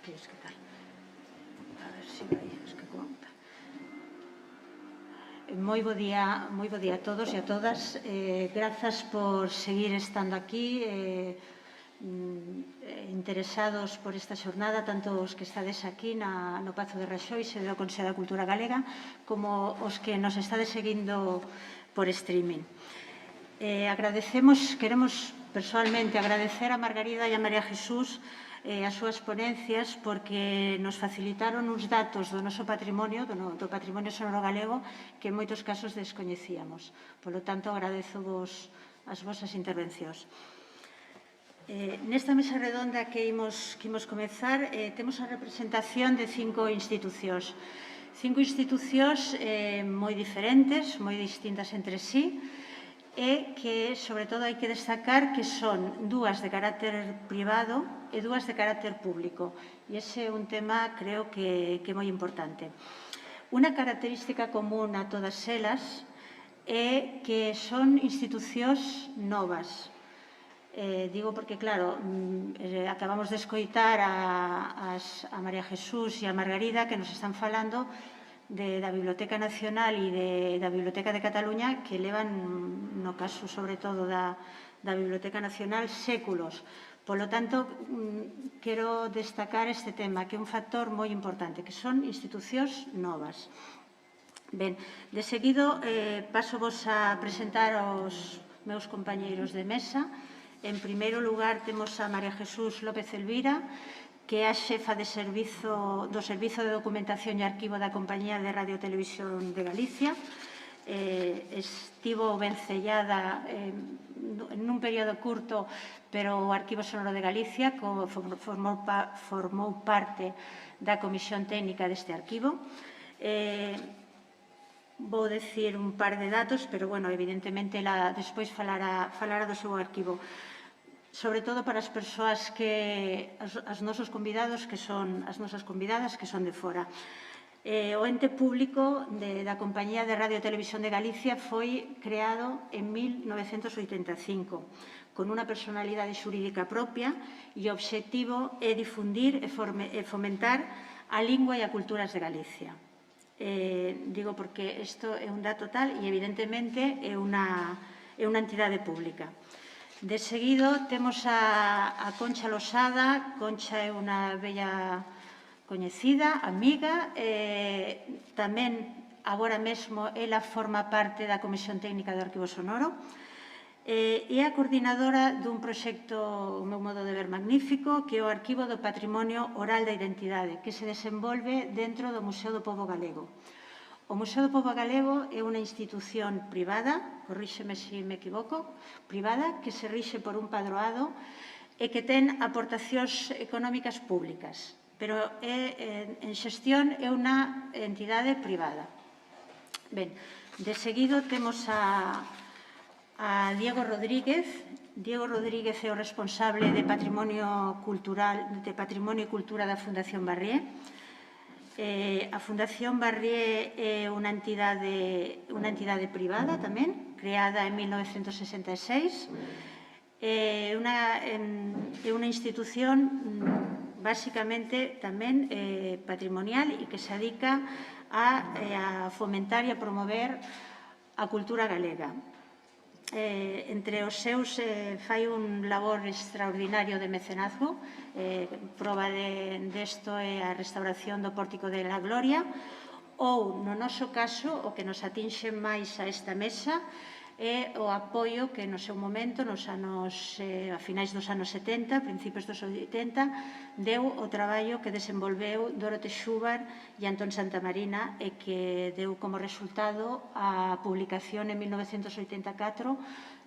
días, que tal? A ver se vai, es que conta. Moi bo día a todos e a todas. Grazas por seguir estando aquí, interesados por esta xornada, tanto os que estades aquí no Pazo de Raxoi, sede do Consello da Cultura Galega, como os que nos estades seguindo por streaming. Queremos personalmente agradecer a Margarida e a María Jesús as súas ponencias, porque nos facilitaron uns datos do noso patrimonio, do patrimonio sonoro galego, que en moitos casos descoñecíamos. Por lo tanto, agradezovos as vosas intervencións. Nesta mesa redonda que imos comezar, temos a representación de 5 institucións. 5 institucións moi diferentes, moi distintas entre sí, e que, sobre todo, hai que destacar que son 2 de carácter privado e 2 de carácter público. E ese é un tema, creo, que é moi importante. Unha característica común a todas elas é que son institucións novas. Digo porque, claro, acabamos de escoitar a María Jesús e a Margarida, que nos están falando da Biblioteca Nacional e da Biblioteca de Cataluña, que levan, no caso, sobre todo, da Biblioteca Nacional, séculos. Por lo tanto, quero destacar este tema, que é un factor moi importante, que son institucións novas. Ben, de seguido, pasovos a presentar aos meus compañeiros de mesa. En primeiro lugar, temos a María Jesús López Elvira, que é a xefa do Servizo de Documentación e Arquivo da Compañía de Radio e Televisión de Galicia. Estivo vencellada nun período curto, pero o Arquivo Sonoro de Galicia formou parte da Comisión Técnica deste arquivo. Vou dicir un par de datos, pero, bueno, evidentemente, ela despois falará do seu arquivo. Sobre todo para as persoas as nosos convidados, que son as nosas convidadas, que son de fora. O ente público da Compañía de Radio e Televisión de Galicia foi creado en 1985, con unha personalidade xurídica propia, e o obxectivo é difundir e fomentar a lingua e a culturas de Galicia. Digo porque isto é un dato tal e, evidentemente, é unha entidade pública. De seguido, temos a Concha Losada. Concha é unha bella coñecida, amiga. Tamén, agora mesmo, ela forma parte da Comisión Técnica do Arquivo Sonoro. É a coordinadora dun proxecto, o meu modo de ver, magnífico, que é o Arquivo do Patrimonio Oral da Identidade, que se desenvolve dentro do Museo do Pobo Galego. O Museo do Pobo Galego é unha institución privada, corríxeme se me equivoco, privada, que se rixe por un padroado e que ten aportacións económicas públicas, pero en xestión é unha entidade privada. Ben, de seguido temos a Diego Rodríguez. Diego Rodríguez é o responsable de Patrimonio e Cultura da Fundación Barrié. A Fundación Barrié é unha entidade privada tamén, creada en 1966. É unha institución basicamente tamén patrimonial e que se dedica a fomentar e a promover a cultura galega. Entre os seus fai un labor extraordinario de mecenazgo. Proba desto é a restauración do Pórtico de la Gloria, ou, no noso caso, o que nos atinxe máis a esta mesa é o apoio que no seu momento, a finais dos anos 70, principios dos 80, deu o traballo que desenvolveu Dorote Xubar e Antón Santamarina, e que deu como resultado a publicación en 1984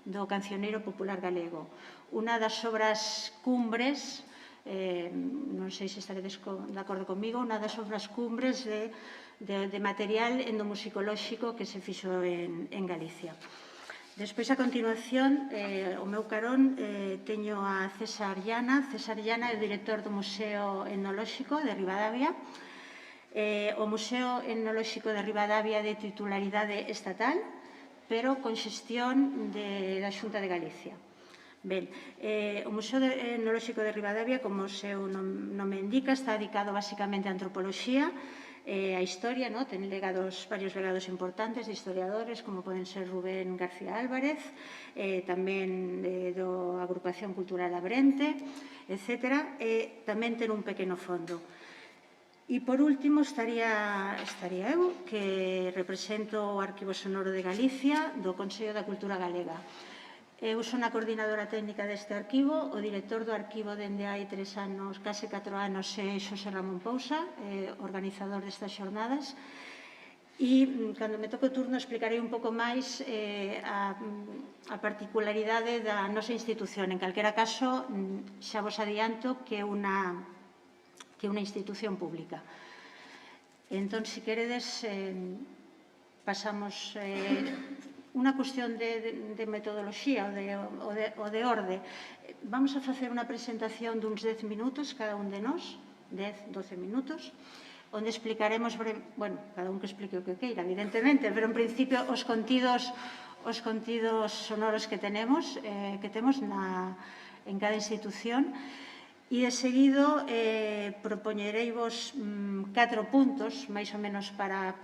do Cancioneiro Popular Galego. Unha das obras cumbres, non sei se estaredes de acordo comigo, unha das obras cumbres de material endomusicolóxico que se fixo en Galicia. Despois, a continuación, o meu carón, teño a César Llana. César Llana é o director do Museo Etnolóxico de Ribadavia. O Museo Etnolóxico de Ribadavia é de titularidade estatal, pero con xestión da Xunta de Galicia. Ben, o Museo Etnolóxico de Ribadavia, como o seu nome indica, está dedicado basicamente á antropoloxía, a historia, ten varios legados importantes de historiadores, como poden ser Rubén García Álvarez, tamén do Agrupación Cultural Abrente, etc. E tamén ten un pequeno fondo. E, por último, estaría eu, que represento o Arquivo Sonoro de Galicia do Consello da Cultura Galega. Eu son a coordinadora técnica deste arquivo, o director do arquivo dende hai 3 anos, case 4 anos, é Xosé Ramón Pousa, organizador destas xornadas. E, cando me toque o turno, explicarei un pouco máis a particularidade da nosa institución. En calquera caso, xa vos adianto que é unha institución pública. Entón, se queredes, pasamos unha cuestión de metodoloxía ou de orde. Vamos a facer unha presentación duns 10 minutos, cada un de nós, 10, 12 minutos, onde explicaremos, bueno, cada un que explique o que queira, evidentemente, pero en principio os contidos sonoros que temos en cada institución. E, de seguido, propoñereivos 4 puntos, máis ou menos, para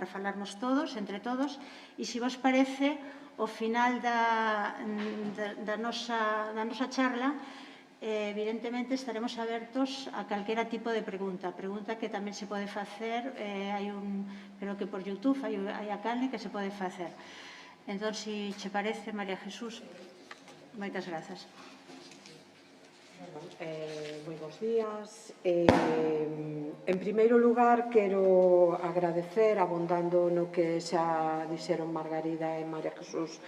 falarnos todos, entre todos, e, se vos parece, ao final da nosa charla, evidentemente, estaremos abertos a calquera tipo de pregunta que tamén se pode facer, creo que por YouTube hai a canle que se pode facer. Entón, se che parece, María Jesús, moitas grazas. Moi bons días. En primeiro lugar, quero agradecer, abondando no que xa dixeron Margarida e María Jesús,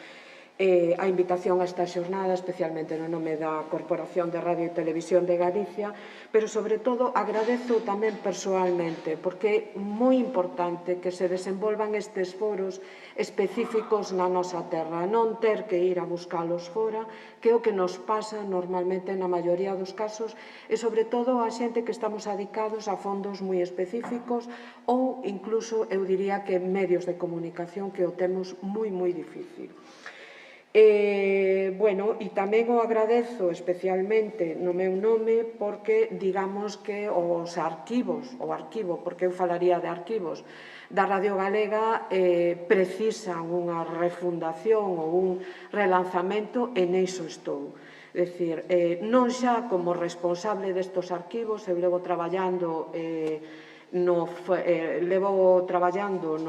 a invitación a esta xornada, especialmente no nome da Corporación de Radio e Televisión de Galicia, pero, sobre todo, agradezo tamén persoalmente, porque é moi importante que se desenvolvan estes foros específicos na nosa terra, non ter que ir a buscalos fora, que é o que nos pasa normalmente na maioría dos casos, e, sobre todo, a xente que estamos adicados a fondos moi específicos ou, incluso, eu diría que medios de comunicación que o temos moi, moi difícil. Bueno, e tamén o agradezo especialmente no meu nome porque, digamos que os arquivos, o arquivo, porque eu falaría de arquivos, da Radio Galega precisan unha refundación ou un relanzamento, e n'iso estou. É dicir, non xa como responsable destos arquivos, eu levo traballando no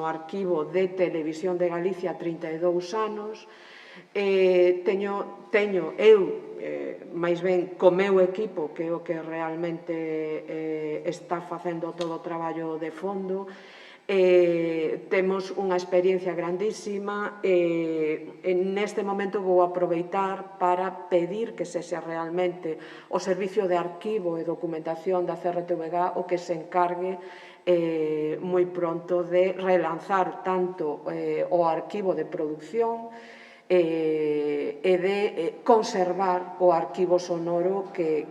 arquivo de Televisión de Galicia 32 anos. Teño eu, máis ben, co meu equipo, que é o que realmente está facendo todo o traballo de fondo. Temos unha experiencia grandísima e neste momento vou aproveitar para pedir que sexa realmente o Servicio de Arquivo e Documentación da CRTVG o que se encargue moi pronto de relanzar tanto o arquivo de producción e de conservar o arquivo sonoro que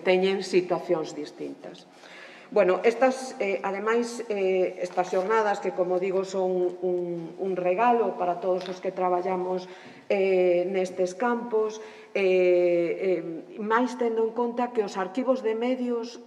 teñen situacións distintas. Bueno, ademais, estas xornadas que, como digo, son un regalo para todos os que traballamos nestes campos, máis tendo en conta que os arquivos de medios,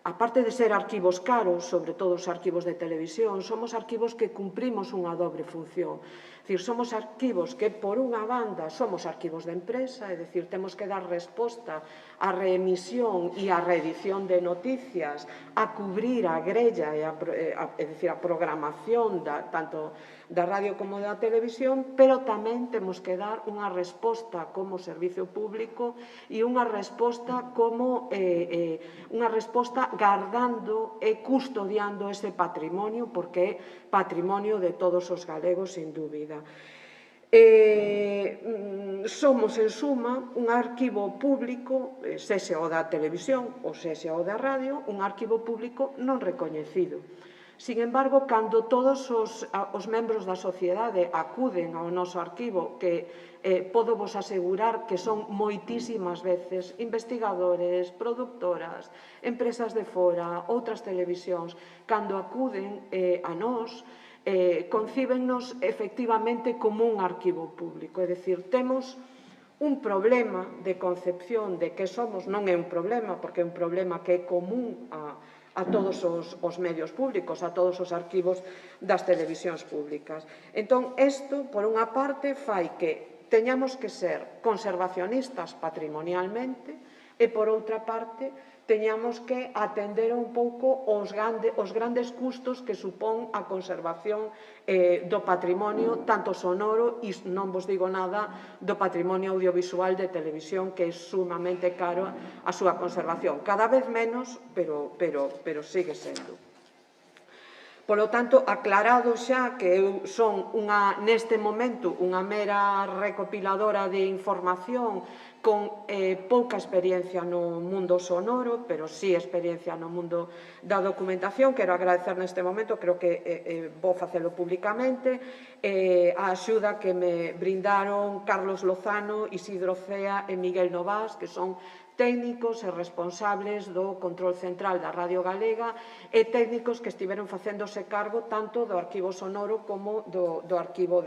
aparte de ser arquivos caros, sobre todo os arquivos de televisión, somos arquivos que cumprimos unha dobre función. É dicir, somos arquivos que, por unha banda, somos arquivos de empresa, é dicir, temos que dar resposta á reemisión e á reedición de noticias, a cubrir a grella, é dicir, a programación tanto da radio como da televisión, pero tamén temos que dar unha resposta como servicio público e unha resposta gardando e custodiando ese patrimonio, porque é patrimonio de todos os galegos, sin dúbida. Somos, en suma, un arquivo público, sexa o da televisión ou sexa o da radio, un arquivo público non recoñecido. Sin embargo, cando todos os membros da sociedade acuden ao noso arquivo, que podo vos asegurar que son moitísimas veces investigadores, productoras, empresas de fora, outras televisións, cando acuden a nós, concíbennos efectivamente como un arquivo público. É dicir, temos un problema de concepción de que somos, non é un problema, porque é un problema que é común a todos os medios públicos, a todos os arquivos das televisións públicas. Entón, isto, por unha parte, fai que teñamos que ser conservacionistas patrimonialmente e, por outra parte, teñamos que atender un pouco os grandes custos que supón a conservación do patrimonio, tanto sonoro, e non vos digo nada do patrimonio audiovisual de televisión, que é sumamente caro a súa conservación. Cada vez menos, pero sigue sendo. Polo tanto, aclarado xa que eu son neste momento unha mera recopiladora de información con pouca experiencia no mundo sonoro, pero sí experiencia no mundo da documentación. Quero agradecer neste momento, creo que vou facelo públicamente, a axuda que me brindaron Carlos Lozano, Isidro Cea e Miguel Novás, que son técnicos e responsables do control central da Radio Galega e técnicos que estiveron facéndose cargo tanto do arquivo sonoro como do arquivo,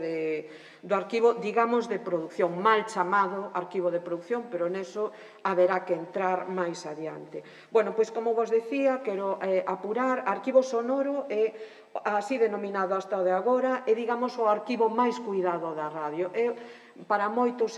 digamos, de produción, mal chamado arquivo de produción, pero neso haberá que entrar máis adiante. Bueno, pois, como vos decía, quero apurar, arquivo sonoro é así denominado hasta o de agora, é, digamos, o arquivo máis cuidado da radio. Para moitos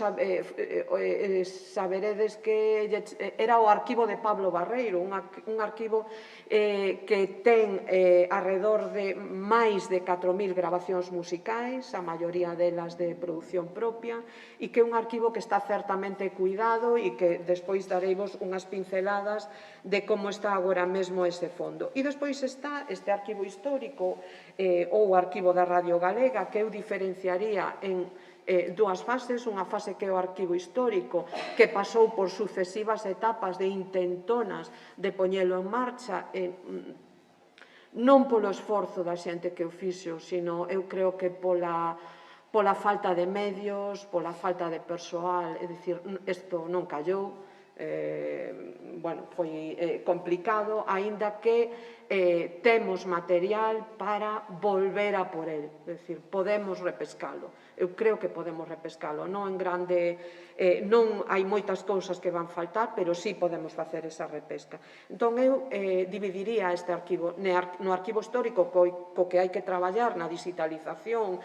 saberedes que era o arquivo de Pablo Barreiro, un arquivo que ten arredor de máis de 4.000 grabacións musicais, a maioría delas de produción propia, e que é un arquivo que está certamente cuidado e que despois dareivos unhas pinceladas de como está agora mesmo ese fondo. E despois está este arquivo histórico ou o arquivo da Radio Galega, que eu diferenciaría en dúas fases, unha fase que é o arquivo histórico, que pasou por sucesivas etapas de intentonas de poñelo en marcha, non polo esforzo da xente que o fixo, sino eu creo que pola falta de medios, pola falta de persoal, é dicir, isto non callou, foi complicado, aínda que temos material para volver a por el, é dicir, podemos repescalo. Eu creo que podemos repescalo, non hai moitas cousas que van faltar, pero sí podemos facer esa repesca. Entón, eu dividiría este arquivo no arquivo histórico co que hai que traballar na digitalización,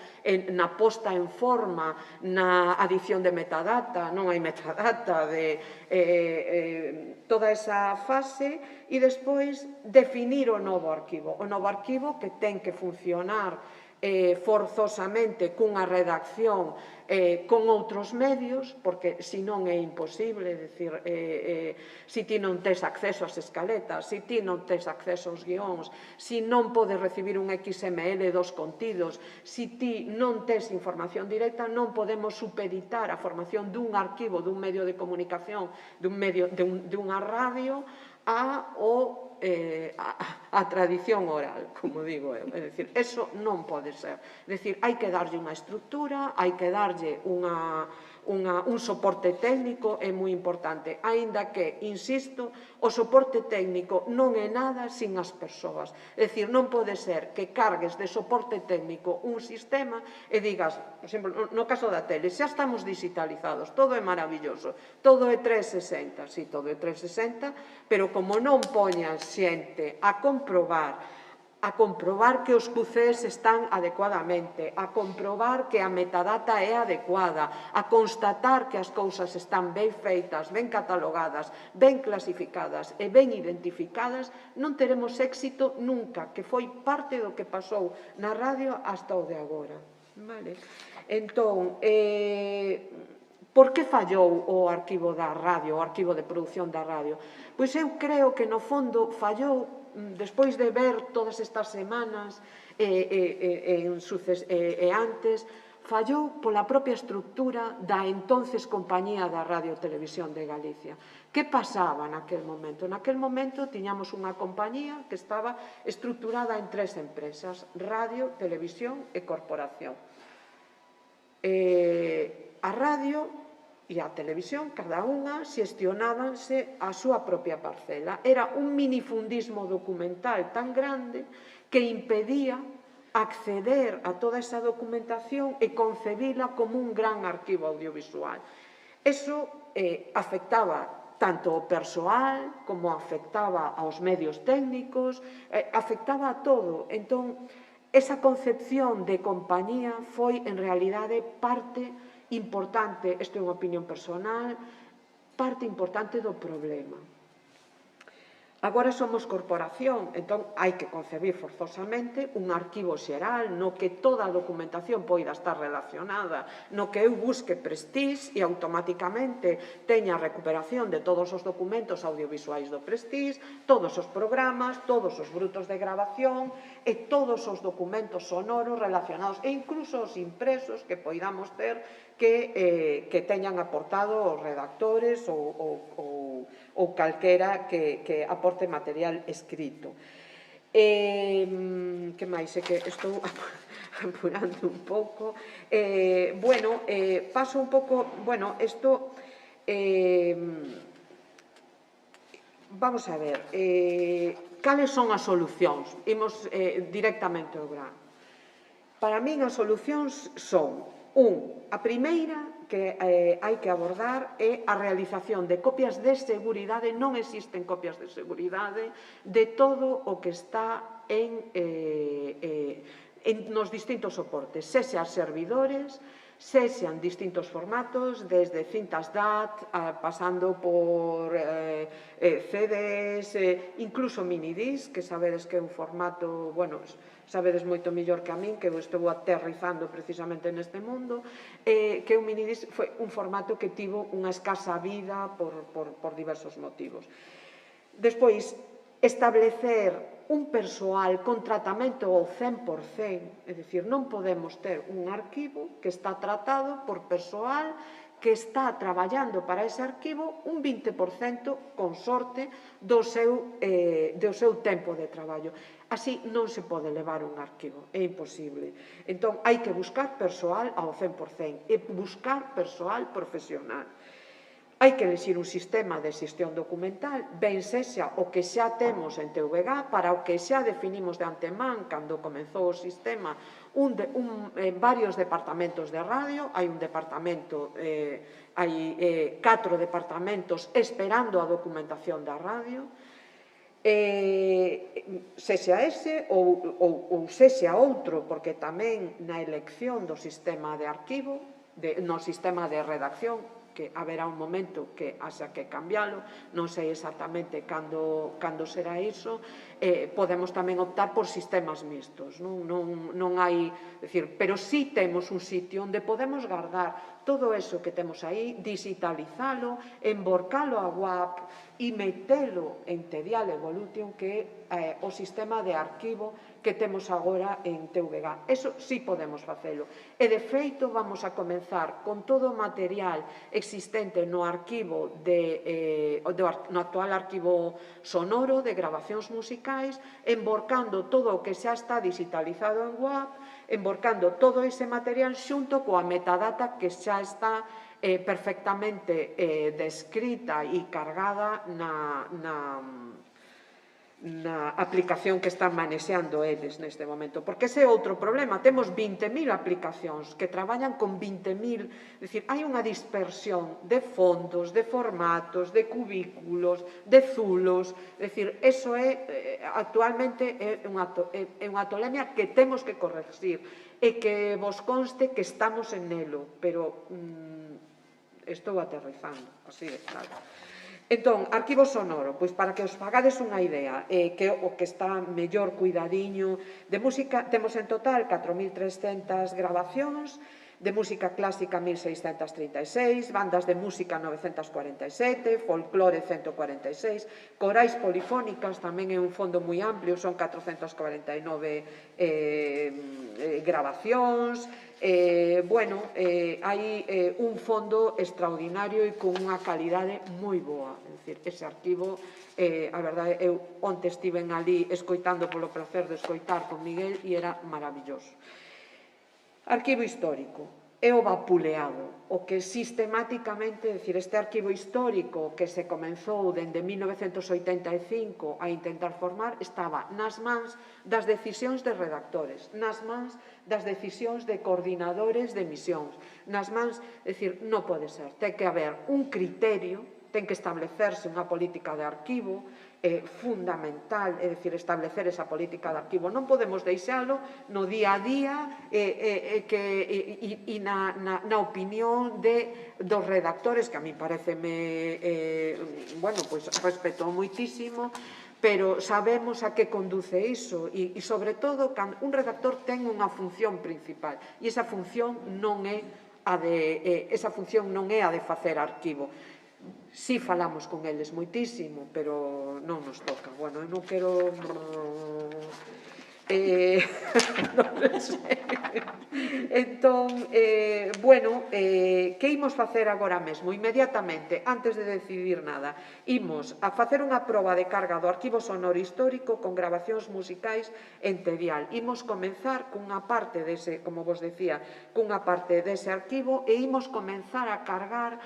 na posta en forma, na adición de metadata, non hai metadata, toda esa fase, e despois definir o novo arquivo que ten que funcionar forzosamente cunha redacción con outros medios, porque senón é imposible, é dicir, se ti non tes acceso ás escaletas, se ti non tes acceso aos guións, se non podes recibir un XML dos contidos, se ti non tes información directa, non podemos supeditar a formación dun arquivo, dun medio de comunicación, dunha radio, a tradición oral, como digo eu. É dicir, eso non pode ser. É dicir, hai que darlle unha estrutura, hai que darlle un soporte técnico, é moi importante, aínda que, insisto, o soporte técnico non é nada sin as persoas. É dicir, non pode ser que cargues de soporte técnico un sistema e digas, por exemplo, no caso da tele, xa estamos digitalizados, todo é maravilloso, todo é 360, sí, todo é 360, pero como non poñan xente a comprobar que os QCs están adecuadamente, a comprobar que a metadata é adecuada, a constatar que as cousas están ben feitas, ben catalogadas, ben clasificadas e ben identificadas, non teremos éxito nunca, que foi parte do que pasou na radio hasta o de agora. Entón, por que fallou o arquivo da radio, o arquivo de produción da radio? Pois eu creo que no fondo fallou, despois de ver todas estas semanas e antes, fallou pola propia estructura da entonces Compañía da Radio e Televisión de Galicia. Que pasaba naquel momento? Naquel momento tiñamos unha compañía que estaba estructurada en 3 empresas: radio, televisión e corporación. A radio e a televisión, cada unha, xestionábanse a súa propia parcela. Era un minifundismo documental tan grande que impedía acceder a toda esa documentación e concebila como un gran arquivo audiovisual. Eso afectaba tanto ao persoal como afectaba aos medios técnicos, afectaba a todo. Entón, esa concepción de compañía foi, en realidade, parte importante, isto é unha opinión personal, parte importante do problema. Agora somos corporación, entón hai que concebir forzosamente un arquivo xeral no que toda a documentación poida estar relacionada, no que eu busque Prestige e automáticamente teña a recuperación de todos os documentos audiovisuais do Prestige, todos os programas, todos os brutos de grabación e todos os documentos sonoros relacionados e incluso os impresos que poidamos ter que teñan aportado os redactores ou calquera que aporte material escrito. Que máis? É que estou apurando un pouco. Paso un pouco... isto... Vamos a ver. Cales son as solucións? Imos directamente ao grano. Para min as solucións son: a primeira que hai que abordar é a realización de copias de seguridade, non existen copias de seguridade de todo o que está nos distintos soportes, sexa servidores, sexan distintos formatos, desde cintas DAT, pasando por CDs, incluso minidisc, que sabedes que é un formato, sabedes moito mellor que a min, que eu estou aterrizando precisamente neste mundo, que un minidisc foi un formato que tivo unha escasa vida por diversos motivos. Despois, establecer un persoal con tratamento ao 100%, é dicir, non podemos ter un arquivo que está tratado por persoal que está traballando para ese arquivo un 20% con sorte do seu tempo de traballo. Así non se pode levar un arquivo, é imposible. Entón, hai que buscar persoal ao 100% e buscar persoal profesional. Hai que elixir un sistema de xestión documental, ben sexa o que xa temos en TVG, para o que xa definimos de antemán cando comezou o sistema, varios departamentos de radio, hai un departamento, hai 4 departamentos esperando a documentación da radio, sexa ese ou sexa outro, porque tamén na elección do sistema de arquivo, no sistema de redacción, que haberá un momento que haxa que cambiálo, non sei exactamente cando será iso, podemos tamén optar por sistemas mixtos, non hai, pero sí temos un sitio onde podemos guardar todo eso que temos aí, digitalizalo, emborcalo a WAP e metelo en Tedial Evolution, que é o sistema de arquivo que temos agora en TVG. Eso sí podemos facelo. E, de feito, vamos a comenzar con todo o material existente no arquivo no actual arquivo sonoro de grabacións musicais, emborcando todo o que xa está digitalizado en WAP, emborcando todo ese material xunto coa metadata que xa está perfectamente descrita e cargada na aplicación que están manexeando eles neste momento. Porque ese é outro problema. Temos 20.000 aplicacións que traballan con 20.000... É dicir, hai unha dispersión de fondos, de formatos, de cubículos, de zulos. É dicir, eso actualmente é unha tolemia que temos que corregir e que vos conste que estamos en nelo, pero estou aterrizando, así de claro. Entón, arquivo sonoro, pois para que os fagades unha idea, que o que está mellor cuidadiño de música, temos en total 4.300 grabacións, de música clásica 1.636, bandas de música 947, folclore 146, corais polifónicas, tamén é un fondo moi amplio, son 449 grabacións. Hai un fondo extraordinario e con unha calidade moi boa. É dicir, ese arquivo, a verdade, eu onte estiven ali escoitando polo placer de escoitar con Miguel e era maravilloso. Arquivo histórico. é o vapuleado, o que sistemáticamente, é dicir, este arquivo histórico que se comenzou dende 1985 a intentar formar, estaba nas mans das decisións de redactores, nas mans das decisións de coordinadores de misións, nas mans, é dicir, non pode ser, ten que haber un criterio, ten que establecerse unha política de arquivo, fundamental, é dicir, establecer esa política de arquivo. Non podemos deixalo no día a día e na opinión dos redactores, que a mí pareceme, bueno, pois respeto moitísimo, pero sabemos a que conduce iso e, sobre todo, cando un redactor ten unha función principal e esa función non é a de facer arquivo. Si falamos con eles moitísimo, pero non nos toca. Bueno, eu non quero... non sei. Entón, bueno, que imos facer agora mesmo? Inmediatamente, antes de decidir nada, imos a facer unha proba de carga do arquivo sonoro histórico con grabacións musicais en Tedial. Imos comenzar cunha parte dese, como vos decía, cunha parte dese arquivo e imos comenzar a cargar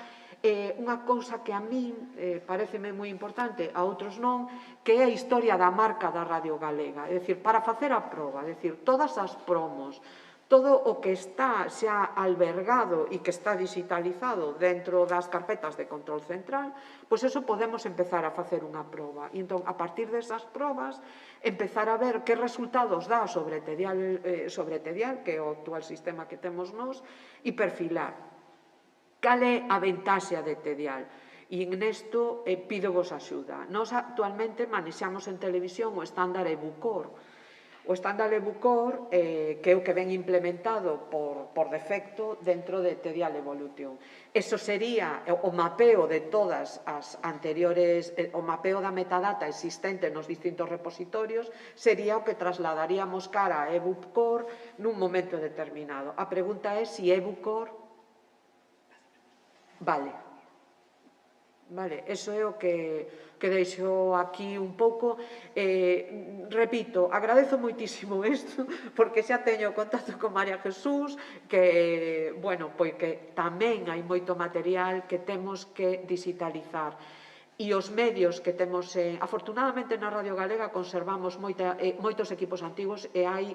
unha cousa que a min pareceme moi importante, a outros non, que é a historia da marca da Radio Galega. É dicir, para facer a proba, é dicir, todas as promos, todo o que está xa albergado e que está digitalizado dentro das carpetas de control central, pois eso podemos empezar a facer unha proba. E entón, a partir desas probas, empezar a ver que resultados dá sobre Tedial, que é o actual sistema que temos nós, e perfilar. Cal é a ventaxa de Tedial? E nesto pido-vos axuda. Nós actualmente manexamos en televisión o estándar EBUCOR. O estándar EBUCOR, que é o que ven implementado por defecto dentro de Tedial Evolution. Eso sería o mapeo de todas as anteriores, o mapeo da metadata existente nos distintos repositorios, sería o que trasladaríamos cara a EBUCOR nun momento determinado. A pregunta é se EBUCOR... Vale, eso é o que deixo aquí un pouco. Repito, agradezo moitísimo isto, porque xa teño contacto con María Jesús, que, bueno, pois que tamén hai moito material que temos que digitalizar. E os medios que temos, afortunadamente na Radio Galega conservamos moitos equipos antigos e hai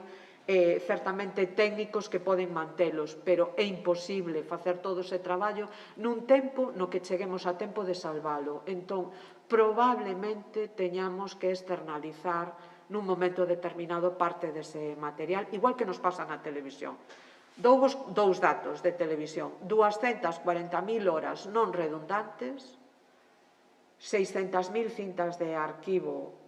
certamente técnicos que poden mantelos, pero é imposible facer todo ese traballo nun tempo no que cheguemos a tempo de salvalo. Entón, probablemente teñamos que externalizar nun momento determinado parte dese material, igual que nos pasa na televisión. Douvos dous datos de televisión: 240.000 horas non redundantes, 600.000 cintas de arquivo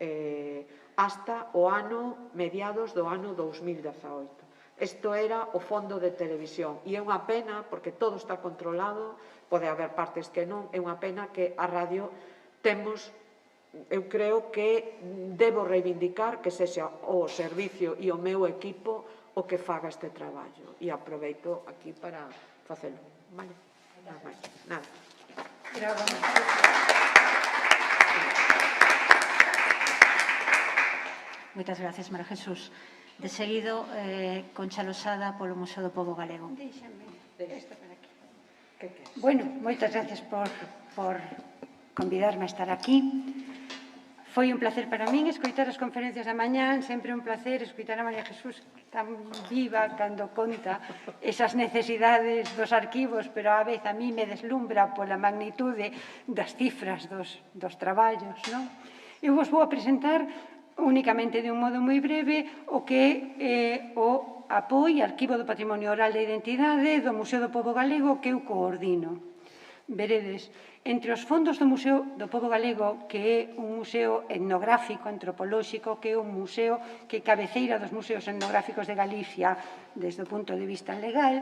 hasta o ano mediados do ano 2018. Isto era o fondo de televisión e é unha pena, porque todo está controlado, pode haber partes que non, é unha pena que a radio temos, eu creo que debo reivindicar que sexa o servicio e o meu equipo o que faga este traballo, e aproveito aquí para facelo. Vale? Nada máis. Nada. Moitas gracias, María Jesús. De seguido, Concha Losada polo Museo do Pobo Galego. Déixame isto para aquí. Bueno, moitas gracias por convidarme a estar aquí. Foi un placer para min escoitar as conferencias da mañán, sempre un placer escoitar a María Jesús tan viva cando conta esas necesidades dos arquivos, pero a vez a mí me deslumbra pola magnitude das cifras dos traballos, non? Eu vos vou a presentar únicamente de un modo moi breve o que é o APOI, Arquivo do Patrimonio Oral de Identidade do Museo do Pobo Galego, que eu coordino. Veredes, entre os fondos do Museo do Pobo Galego, que é un museo etnográfico, antropolóxico, que é un museo que cabeceira dos museos etnográficos de Galicia desde o punto de vista legal,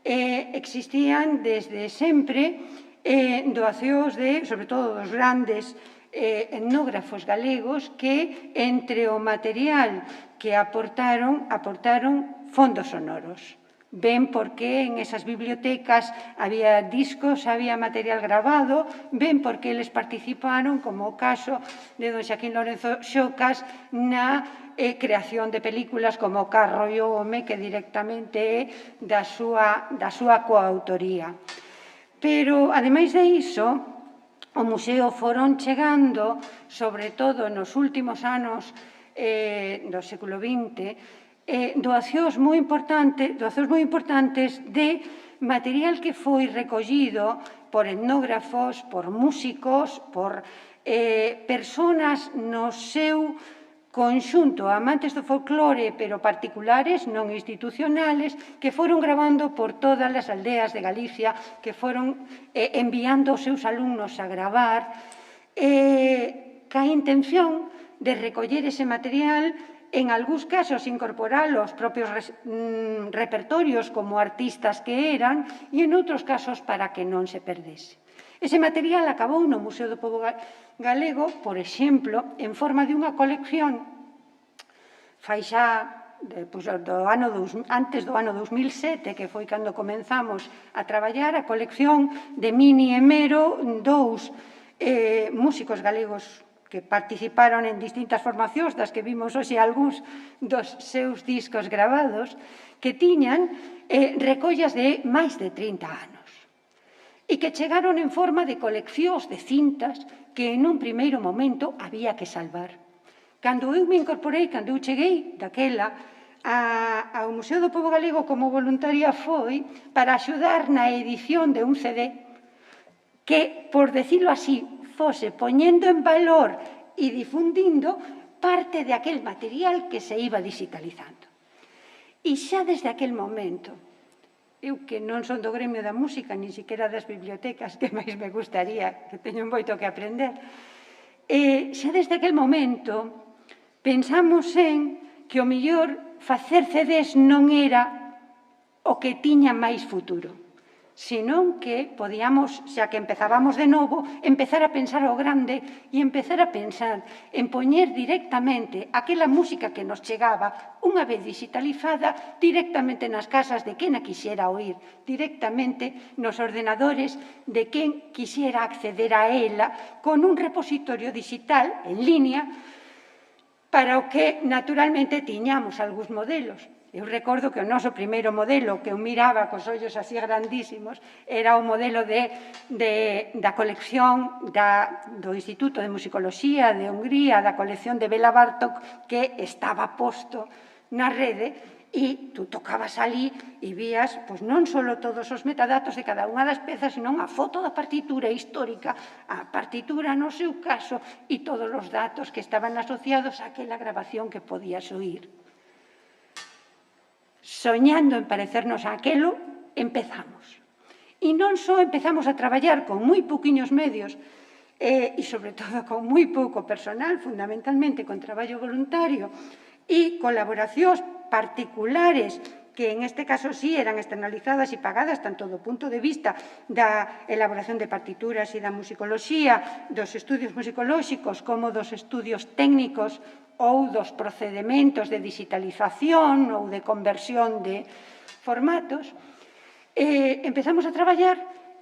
existían desde sempre doacións de, sobre todo, dos grandes etnógrafos galegos que, entre o material que aportaron fondos sonoros. ven por qué en esas bibliotecas había discos, había material grabado, ven por qué eles participaron, como o caso de don Xaquín Lorenzo Xocas, na creación de películas como O carro e o home, que directamente é da súa coautoría. Pero, ademais de iso, o museo foron chegando, sobre todo nos últimos anos do século XX, doacións moi importantes de material que foi recollido por etnógrafos, por músicos, por persoas no seu conxunto, amantes do folclore, pero particulares, non institucionales, que foron gravando por todas as aldeas de Galicia, que foron enviando os seus alumnos a gravar, ca intención de recoller ese material, en algúns casos incorporar os propios repertorios como artistas que eran, e en outros casos para que non se perdese. Ese material acabou no Museo do Pobo Galego, por exemplo, en forma de unha colección fai xa antes do ano 2007, que foi cando comenzamos a traballar, a colección de Mini e Mero, dous músicos galegos que participaron en distintas formacións, das que vimos hoxe algúns dos seus discos gravados, que tiñan recollas de máis de 30 anos e que chegaron en forma de coleccións de cintas que en un primeiro momento había que salvar. Cando eu me incorporei, cando eu cheguei daquela ao Museo do Pobo Galego como voluntaria, foi para axudar na edición de un CD que, por decirlo así, fose poñendo en valor e difundindo parte de aquel material que se iba digitalizando. E xa desde aquel momento, eu que non son do gremio da música, nin siquiera das bibliotecas, que máis me gustaría, que teño moito que aprender, xa desde aquel momento pensamos en que o mellor facer CDs non era o que tiña máis futuro, senón que podíamos, xa que empezábamos de novo, empezar a pensar ao grande e empezar a pensar en poñer directamente aquela música que nos chegaba unha vez digitalizada directamente nas casas de quen a quixera oír, directamente nos ordenadores de quen quixera acceder a ela con un repositorio digital en línea para o que naturalmente tiñamos algúns modelos. Eu recordo que o noso primeiro modelo, que eu miraba cos ollos así grandísimos, era o modelo da colección do Instituto de Musicoloxía de Hungría, da colección de Béla Bartók, que estaba posto na rede, e tú tocabas ali e vías non só todos os metadatos de cada unha das pezas, senón a foto da partitura histórica, a partitura no seu caso, e todos os datos que estaban asociados a aquela grabación que podías oír. Soñando en parecernos a aquelo, empezamos. E non só empezamos a traballar con moi pouquiños medios e, sobre todo, con moi pouco personal, fundamentalmente con traballo voluntario e colaboracións particulares que en este caso sí eran externalizadas e pagadas tanto do punto de vista da elaboración de partituras e da musicoloxía, dos estudios musicolóxicos como dos estudios técnicos ou dos procedementos de digitalización ou de conversión de formatos, empezamos a traballar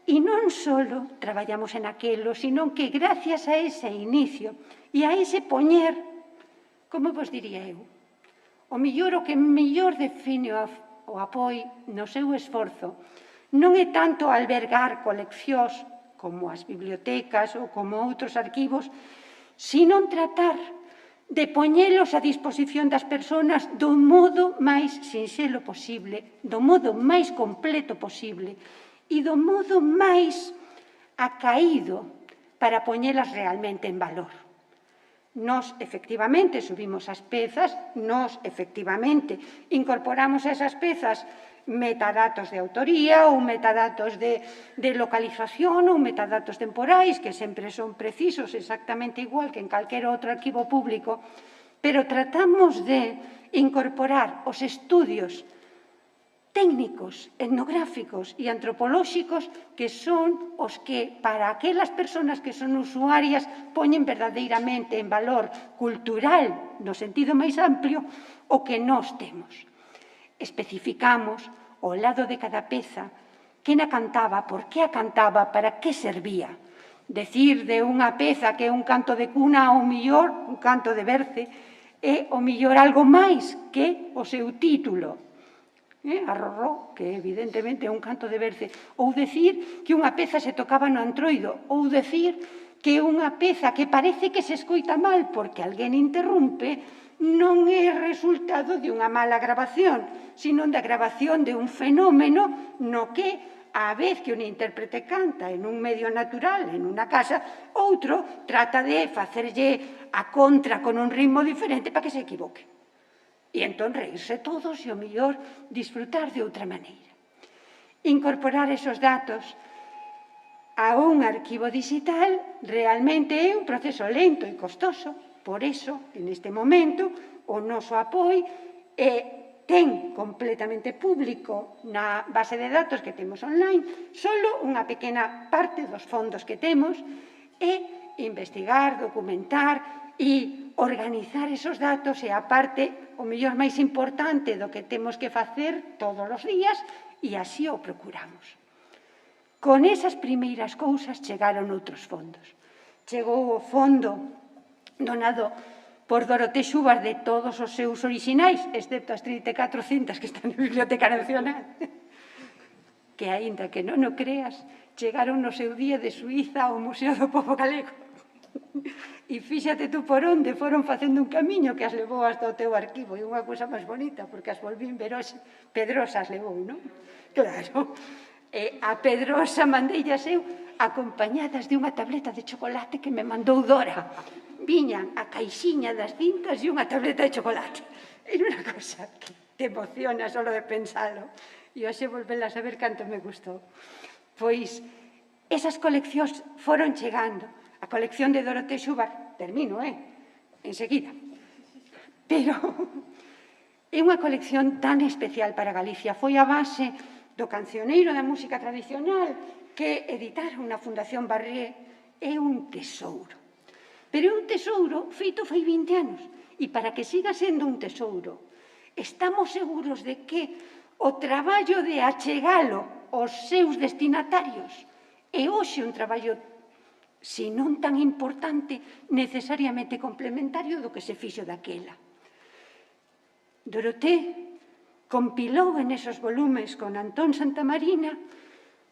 e non só traballamos en aquelo, sino que gracias a ese inicio e a ese poñer, como vos diría eu, o que mellor define o apoio no seu esforzo non é tanto albergar coleccións como as bibliotecas ou como outros arquivos, sino tratar de poñelos a disposición das persoas do modo máis sinxelo posible, do modo máis completo posible e do modo máis acaído para poñelas realmente en valor. Nós, efectivamente, subimos as pezas, nós, efectivamente, incorporamos a esas pezas metadatos de autoría ou metadatos de localización ou metadatos temporais, que sempre son precisos exactamente igual que en calquera outro arquivo público, pero tratamos de incorporar os estudios técnicos, etnográficos e antropolóxicos que son os que, para aquelas persoas que son usuarias, poñen verdadeiramente en valor cultural, no sentido máis amplio, o que nós temos. Especificamos ao lado de cada peza, quen a cantaba, por que a cantaba, para que servía. Decir de unha peza que é un canto de cuna ou millor, un canto de berce, é o millor algo máis que o seu título. Arrorró, que evidentemente é un canto de berce. Ou decir que unha peza se tocaba no antroido. Ou decir que unha peza que parece que se escoita mal porque alguén interrompe non é resultado de unha mala grabación, sino da grabación de un fenómeno no que a vez que un intérprete canta en un medio natural, en unha casa, outro trata de facerlle a contra con un ritmo diferente para que se equivoque. E entón reírse todos e o mellor disfrutar de outra maneira. Incorporar esos datos a un arquivo digital realmente é un proceso lento e costoso. Por iso, en este momento, o noso apoio ten completamente público na base de datos que temos online, solo unha pequena parte dos fondos que temos é investigar, documentar e organizar esos datos e a parte, o mellor máis importante do que temos que facer todos os días e así o procuramos. Con esas primeiras cousas chegaron outros fondos. Chegou o fondo donado por Doroté Xubar de todos os seus orixinais, excepto as 34 cintas que están na Biblioteca Nacional, que, aínda que non o creas, chegaron no seu día de Suíza ao Museo do Pobo Galego. E fíxate tú por onde foron facendo un camiño que as levou hasta o teu arquivo. E unha cousa máis bonita, porque as volvín Pedrosa as levou, non? Claro. A Pedrosa mandeillas eu acompañadas de unha tableta de chocolate que me mandou Dora. Viñan a caixiña das cintas e unha tableta de chocolate. Era unha cosa que te emociona solo de pensalo. E hoxe volvela a saber canto me gustou. Pois, esas coleccións foron chegando. A colección de Doroté Xubar, termino, enseguida. Pero é unha colección tan especial para Galicia. Foi a base do cancioneiro da música tradicional que editaron na Fundación Barré. É un tesouro. Pero é un tesouro feito fai 20 anos. E para que siga sendo un tesouro, estamos seguros de que o traballo de achegalo aos seus destinatarios é hoxe un traballo, se non tan importante, necesariamente complementario do que se fixo daquela. Doroté compilou en esos volumes con Antón Santamarina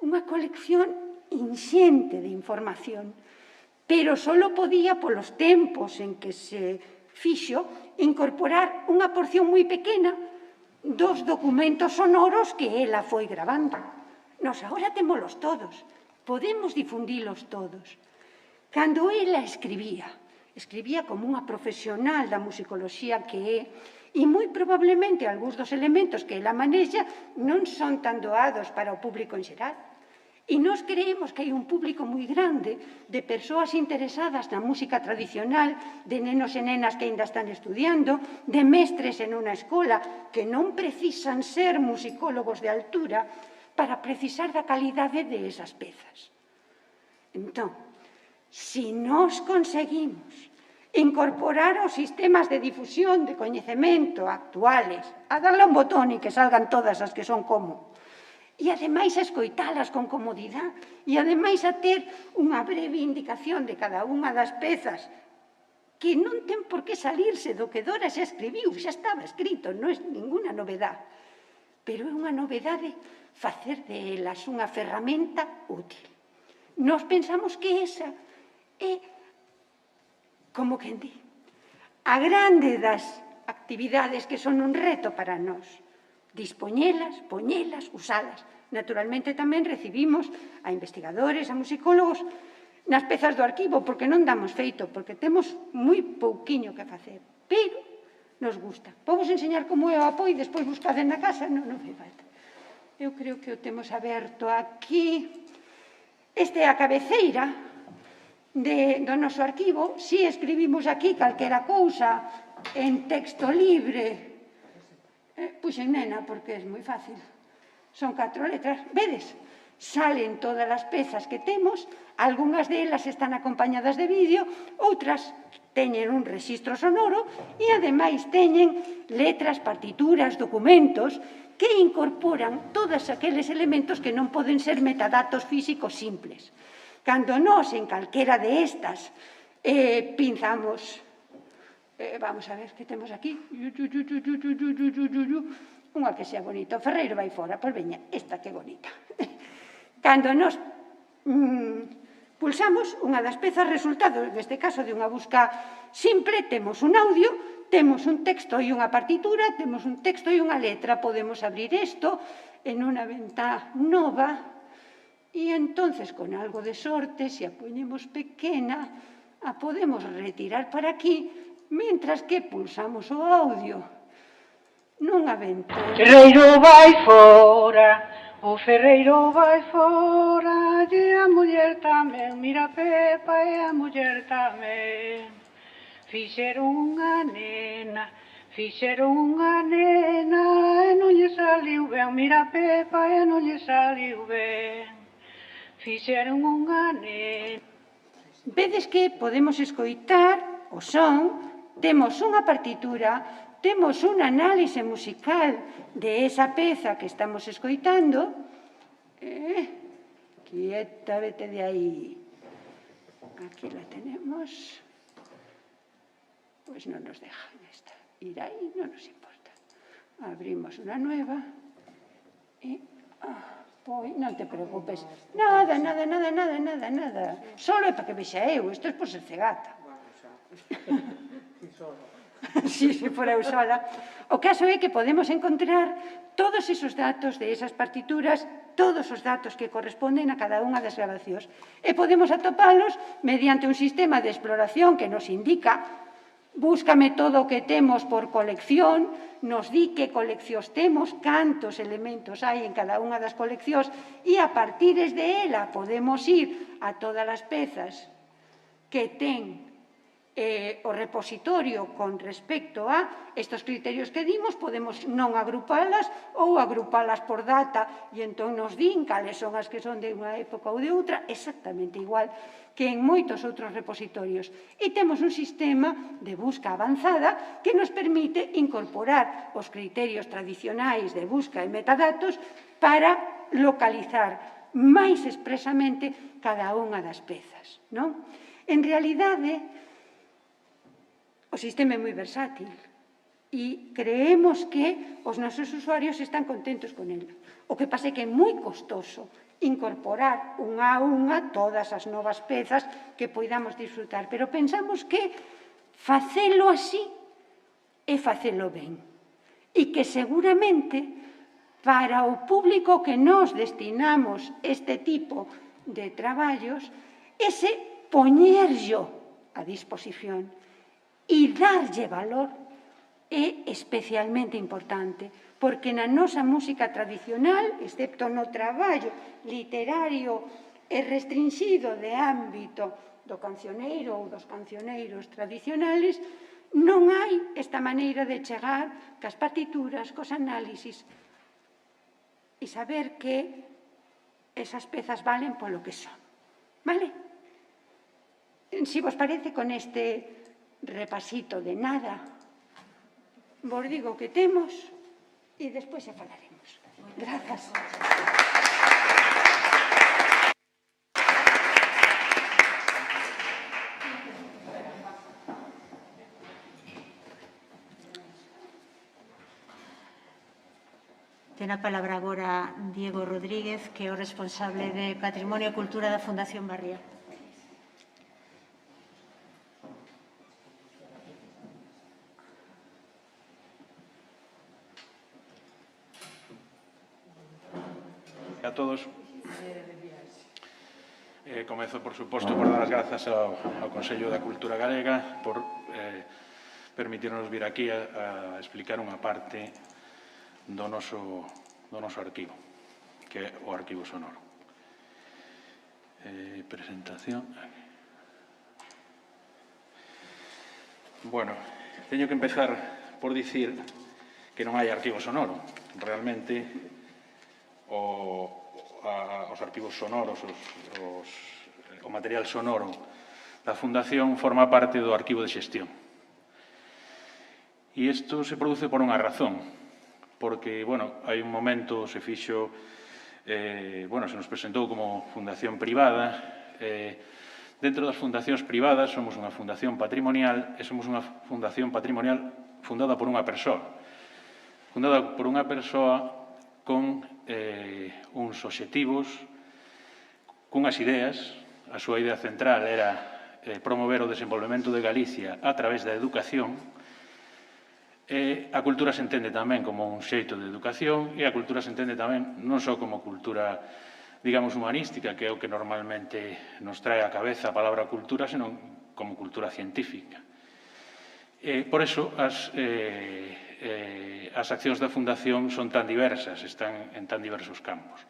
unha colección inxente de información, pero só podía, polos tempos en que se fixo, incorporar unha porción moi pequena dos documentos sonoros que ela foi gravando. Nos agora témolos todos, podemos difundilos todos. Cando ela escribía como unha profesional da musicoloxía que é, e moi probablemente algúns dos elementos que ela manexa non son tan doados para o público en xeral. E nós creemos que hai un público moi grande de persoas interesadas na música tradicional, de nenos e nenas que ainda están estudiando, de mestres en unha escola que non precisan ser musicólogos de altura para precisar da calidade de esas pezas. Entón, se nós conseguimos incorporar aos sistemas de difusión de coñecemento actuales, a darle un botón e que salgan todas as que son como, e ademais a escoitalas con comodidade, e ademais a ter unha breve indicación de cada unha das pezas, que non ten por que salirse do que Dora xa escribiu, xa estaba escrito, non é ninguna novedade, pero é unha novedade facer delas unha ferramenta útil. Nós pensamos que esa é, como quen di, a grande das actividades que son un reto para nós. Dispoñelas, poñelas, usalas. Naturalmente tamén recibimos a investigadores, a musicólogos nas pezas do arquivo, porque non damos feito, porque temos moi pouquiño que facer. Pero nos gusta. Vamos enseñar como é o apoio e despois buscade na casa? Non fai falta. Eu creo que o temos aberto aquí. Esta é a cabeceira do noso arquivo. Si escribimos aquí calquera cousa en texto libre, puxen nena porque é moi fácil. Son 4 letras. Vedes? Salen todas as pezas que temos, algunhas delas están acompañadas de vídeo, outras teñen un rexistro sonoro e ademais teñen letras, partituras, documentos que incorporan todos aqueles elementos que non poden ser metadatos físicos simples. Cando nós, en calquera de estas, pinzamos, vamos a ver, que temos aquí, unha que sea bonita, o Ferreiro vai fora, pois veña, esta que bonita. Cando nós pulsamos unha das pezas resultado, neste caso de unha busca simple, temos un audio, temos un texto e unha partitura, temos un texto e unha letra, podemos abrir isto en unha ventá nova e entonces con algo de sorte, se a poñemos pequena, a podemos retirar para aquí, mentras que pulsamos o audio nunha ventá. Ferreiro vai fora, o Ferreiro vai fora, e a muller tamén, mira Pepa e a muller tamén. Fixeron unha nena, e non lle saliu ben, mira Pepa e non lle saliu ben. Fixeron unha nena. Vedes que podemos escoitar o son, temos unha partitura, temos un análise musical de esa peza que estamos escoitando. Quieta, vete de aí. Aquí la tenemos. Pues no nos deja esta. Ir ahí no nos importa. Abrimos una nueva y... non te preocupes. Nada. Solo é para que vexa eu. Isto é por ser cegata. Si, se fora eu sola. O caso é que podemos encontrar todos esos datos de esas partituras, todos os datos que corresponden a cada unha das grabacións. E podemos atopalos mediante un sistema de exploración que nos indica, búscame todo o que temos por colección, nos di que coleccións temos, cantos elementos hai en cada unha das coleccións e a partir de ela podemos ir a todas as pezas que ten o repositorio con respecto a estes criterios que dimos, podemos non agrupalas ou agrupalas por data e entón nos din cales son as que son de unha época ou de outra, exactamente igual que en moitos outros repositorios. E temos un sistema de busca avanzada que nos permite incorporar os criterios tradicionais de busca e metadatos para localizar máis expresamente cada unha das pezas. En realidade, o sistema é moi versátil e creemos que os nosos usuarios están contentos con ele. O que pasa é que é moi costoso incorporar unha a unha todas as novas pezas que poidamos disfrutar, pero pensamos que facelo así é facelo ben e que seguramente para o público que nos destinamos este tipo de traballos, ese poñerllo a disposición e darlle valor é especialmente importante, porque na nosa música tradicional, excepto no traballo literario e restringido de ámbito do cancioneiro ou dos cancioneiros tradicionales, non hai esta maneira de chegar cas partituras, cos análisis e saber que esas pezas valen polo que son. Vale? Si vos parece, con este repasito de nada, vos digo que temos e despois xa falaremos. Grazas. Ten a palabra agora Diego Rodríguez, que é o responsable de Patrimonio e Cultura da Fundación Barría. A todos. Comezo, por suposto, por dar as grazas ao Consello da Cultura Galega por permitirnos vir aquí a explicar unha parte do noso arquivo, que é o arquivo sonoro. Presentación. Bueno, teño que empezar por dicir que non hai arquivo sonoro. Realmente, os arquivos sonoros, o material sonoro da Fundación forma parte do arquivo de xestión. E isto se produce por unha razón, porque, bueno, hai un momento se fixo, se nos presentou como fundación privada. Dentro das fundacións privadas somos unha fundación patrimonial e somos unha fundación patrimonial fundada por unha persoa. Fundada por unha persoa con uns obxectivos, cunhas ideas. A súa idea central era promover o desenvolvemento de Galicia a través da educación. A cultura se entende tamén como un xeito de educación e a cultura se entende tamén non só como cultura, digamos, humanística, que é o que normalmente nos trae á cabeza a palabra cultura, senón como cultura científica. Por eso, as accións da Fundación son tan diversas, están en tan diversos campos.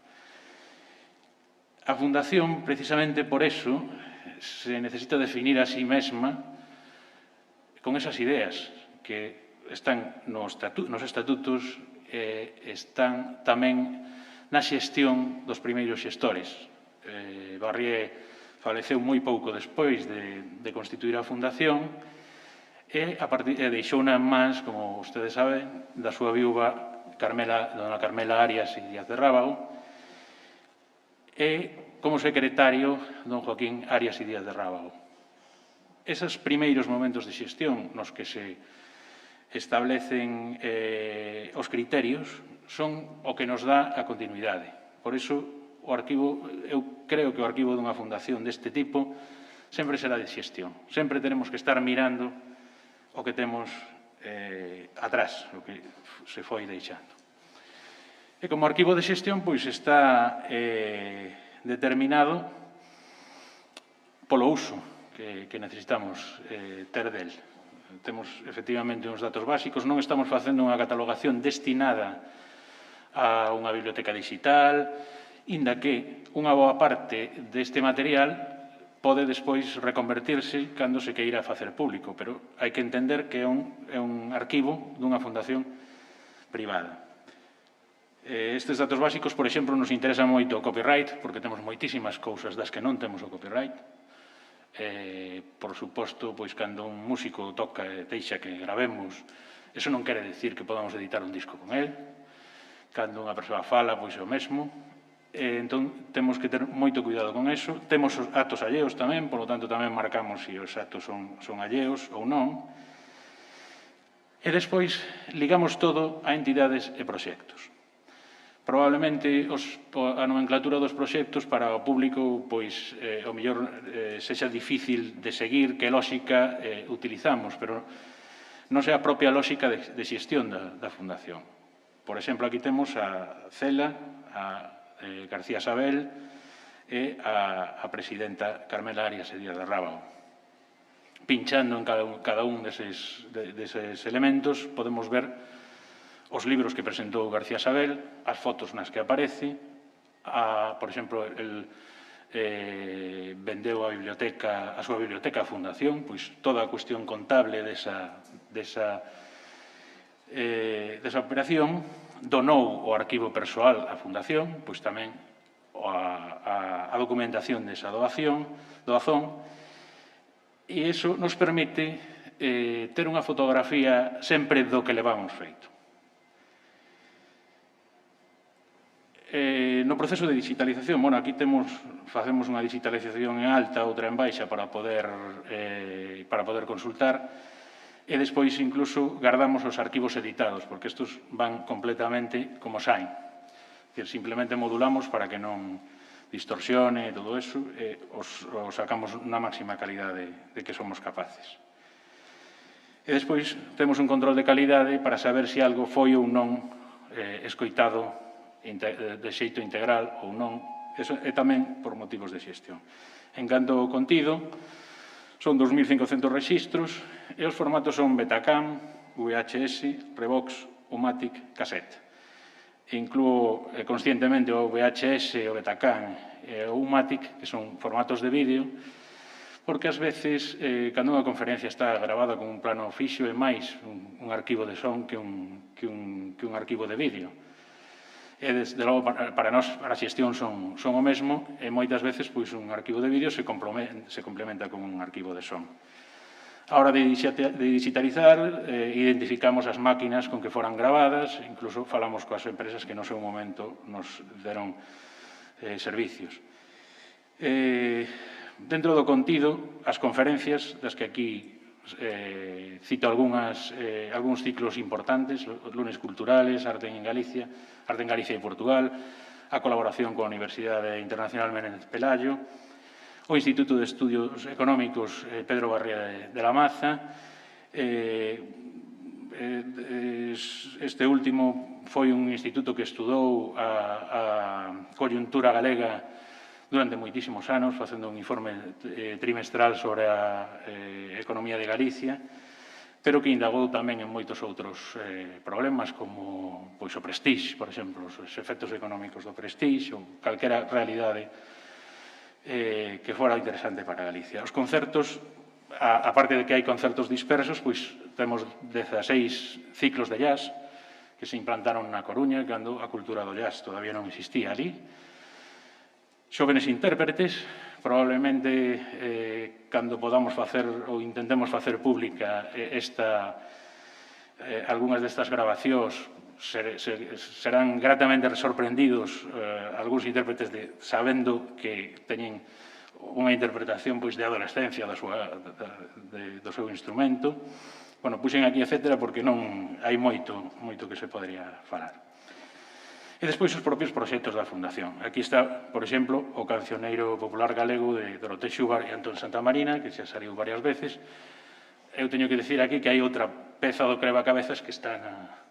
A Fundación, precisamente por eso, se necesita definir a sí mesma con esas ideas que están nos estatutos e están tamén na xestión dos primeiros xestores. Barrié faleceu moi pouco despois de constituir a Fundación e deixou na mans, como ustedes saben, da súa viúva dona Carmela Arias e Díaz de Rábago e como secretario don Joaquín Arias e Díaz de Rábago. Esos primeiros momentos de xestión nos que se establecen os criterios son o que nos dá a continuidade. Por iso, eu creo que o arquivo dunha fundación deste tipo sempre será de xestión. Sempre tenemos que estar mirando o que temos atrás, o que se foi deixando. E como arquivo de xestión, pois está determinado polo uso que necesitamos ter del. Temos, efectivamente, uns datos básicos. Non estamos facendo unha catalogación destinada a unha biblioteca digital, inda que unha boa parte deste material pode despois reconvertirse cando se queira facer público, pero hai que entender que é un arquivo dunha fundación privada. Estes datos básicos, por exemplo, nos interesa moito o copyright, porque temos moitísimas cousas das que non temos o copyright. Por suposto, pois, cando un músico toca e deixa que gravemos, eso non quere dicir que podamos editar un disco con él. Cando unha persoa fala, pois é o mesmo. Entón, temos que ter moito cuidado con eso. Temos os actos alleos tamén, polo tanto, tamén marcamos se os actos son alleos ou non. E despois, ligamos todo a entidades e proxectos. Probablemente a nomenclatura dos proxectos para o público pois o mellor sexa difícil de seguir que lóxica utilizamos, pero non é a propia lóxica de xestión da Fundación. Por exemplo, aquí temos a Cela, a García Sabel e a presidenta Carmela Arias e Díaz de Rábago. Pinchando en cada un deses elementos podemos ver os libros que presentou García Sabel, as fotos nas que aparece, por exemplo, vendeu a súa biblioteca a Fundación, pois toda a cuestión contable desa operación, donou o arquivo persoal á Fundación, pois tamén a documentación desa doazón, e iso nos permite ter unha fotografía sempre do que levamos feito. No proceso de digitalización, aquí facemos unha digitalización en alta, outra en baixa para poder consultar e despois incluso guardamos os arquivos editados, porque estes van completamente como saen. É dicir, simplemente modulamos para que non distorsione e todo eso e os sacamos na máxima calidade de que somos capaces. E despois temos un control de calidade para saber se algo foi ou non escoitado de xeito integral ou non, e tamén por motivos de xestión. En canto ao contido, son 2.500 rexistros e os formatos son Betacam, VHS, Revox, Umatic, Cassette. Inclúo conscientemente o VHS, o Betacam e o Umatic, que son formatos de vídeo, porque ás veces, cando unha conferencia está grabada con un plano fixo, é máis un arquivo de son que un arquivo de vídeo. E, desde logo, para nós, para a xestión son o mesmo, e moitas veces un arquivo de vídeo se complementa con un arquivo de son. A hora de digitalizar, identificamos as máquinas con que foran gravadas, incluso falamos coas empresas que no seu momento nos deron servicios. Dentro do contido, as conferencias, das que aquí cito algúns ciclos importantes, lunes culturales, arte en Galicia e Portugal, a colaboración coa Universidade Internacional Menéndez Pelayo, o Instituto de Estudios Económicos Pedro Barría de la Maza. Este último foi un instituto que estudou a coyuntura galega durante moitísimos anos, facendo un informe trimestral sobre a economía de Galicia, pero que indagou tamén en moitos outros problemas, como o Prestige, por exemplo, os efectos económicos do Prestige, ou calquera realidade que fora interesante para Galicia. Os concertos, a parte de que hai concertos dispersos, pois temos 16 ciclos de jazz que se implantaron na Coruña cando a cultura do jazz todavía non existía ali. Xóvenes intérpretes, probablemente cando podamos facer ou intentemos facer pública algunhas destas grabacións serán gratamente sorprendidos algúns intérpretes sabendo que teñen unha interpretación de adolescencia do seu instrumento. Bueno, puxen aquí etcétera porque non hai moito que se podría falar. E despois os propios proxectos da Fundación. Aquí está, por exemplo, o cancioneiro popular galego de Doroté Xúbar e Antón Santamarina, que xa saliu varias veces. Eu teño que dicir aquí que hai outra peza do Crebacabezas que está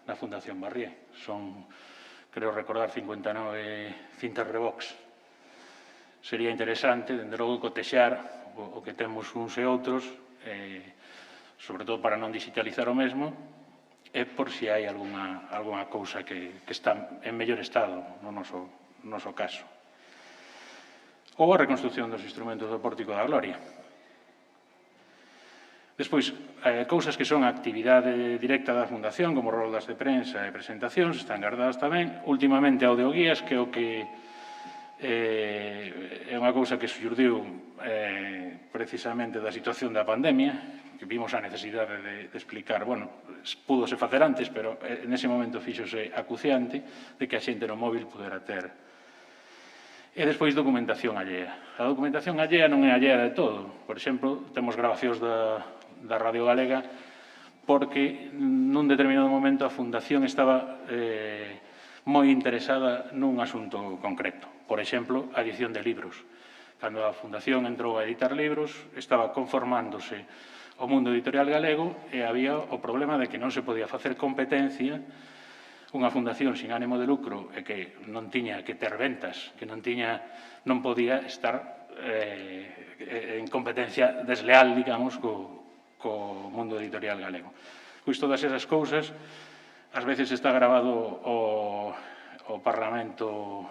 na Fundación Barrié. Son, creo recordar, 59 cintas Revox. Sería interesante, dende logo, cotexar o que temos uns e outros, sobre todo para non digitalizar o mesmo, e por si hai algunha cousa que está en mellor estado no noso caso. Ou a reconstrucción dos instrumentos do Pórtico da Gloria. Despois, cousas que son a actividade directa da Fundación, como roldas de prensa e presentacións, están guardadas tamén. Últimamente, audioguías, que é o que é unha cousa que xurdiu precisamente da situación da pandemia, que vimos a necesidade de explicar, bueno, púdose facer antes, pero nese momento fíxose acuciante de que a xente no móvil pudera ter. E despois documentación allea. A documentación allea non é allea de todo. Por exemplo, temos grabacións da Radio Galega porque nun determinado momento a Fundación estaba moi interesada nun asunto concreto. Por exemplo, a edición de libros. Cando a Fundación entrou a editar libros, estaba conformándose o mundo editorial galego e había o problema de que non se podía facer competencia unha fundación sin ánimo de lucro e que non tiña que ter ventas, que non podía estar en competencia desleal, digamos, co mundo editorial galego. Pois todas esas cousas, ás veces está grabado o Parlamento,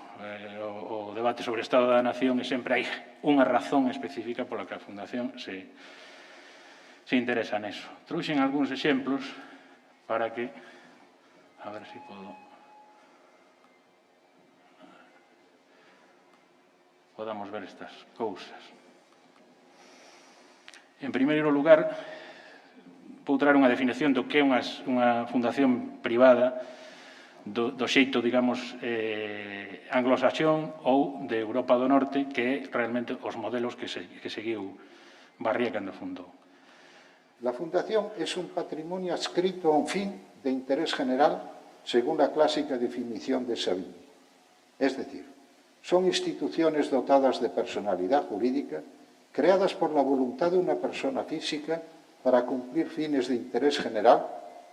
o debate sobre o Estado da Nación, e sempre hai unha razón específica pola que a Fundación se interesa neso. Trouxen algúns exemplos para que, a ver se podamos ver estas cousas. En primeiro lugar, vou traer unha definición do que é unha fundación privada do xeito, digamos, anglosaxón ou de Europa do Norte, que é realmente os modelos que seguiu Barría cando fundou. La Fundación es un patrimonio adscrito a un fin de interés general según la clásica definición de Savigny. Es decir, son instituciones dotadas de personalidad jurídica creadas por la voluntad de una persona física para cumplir fines de interés general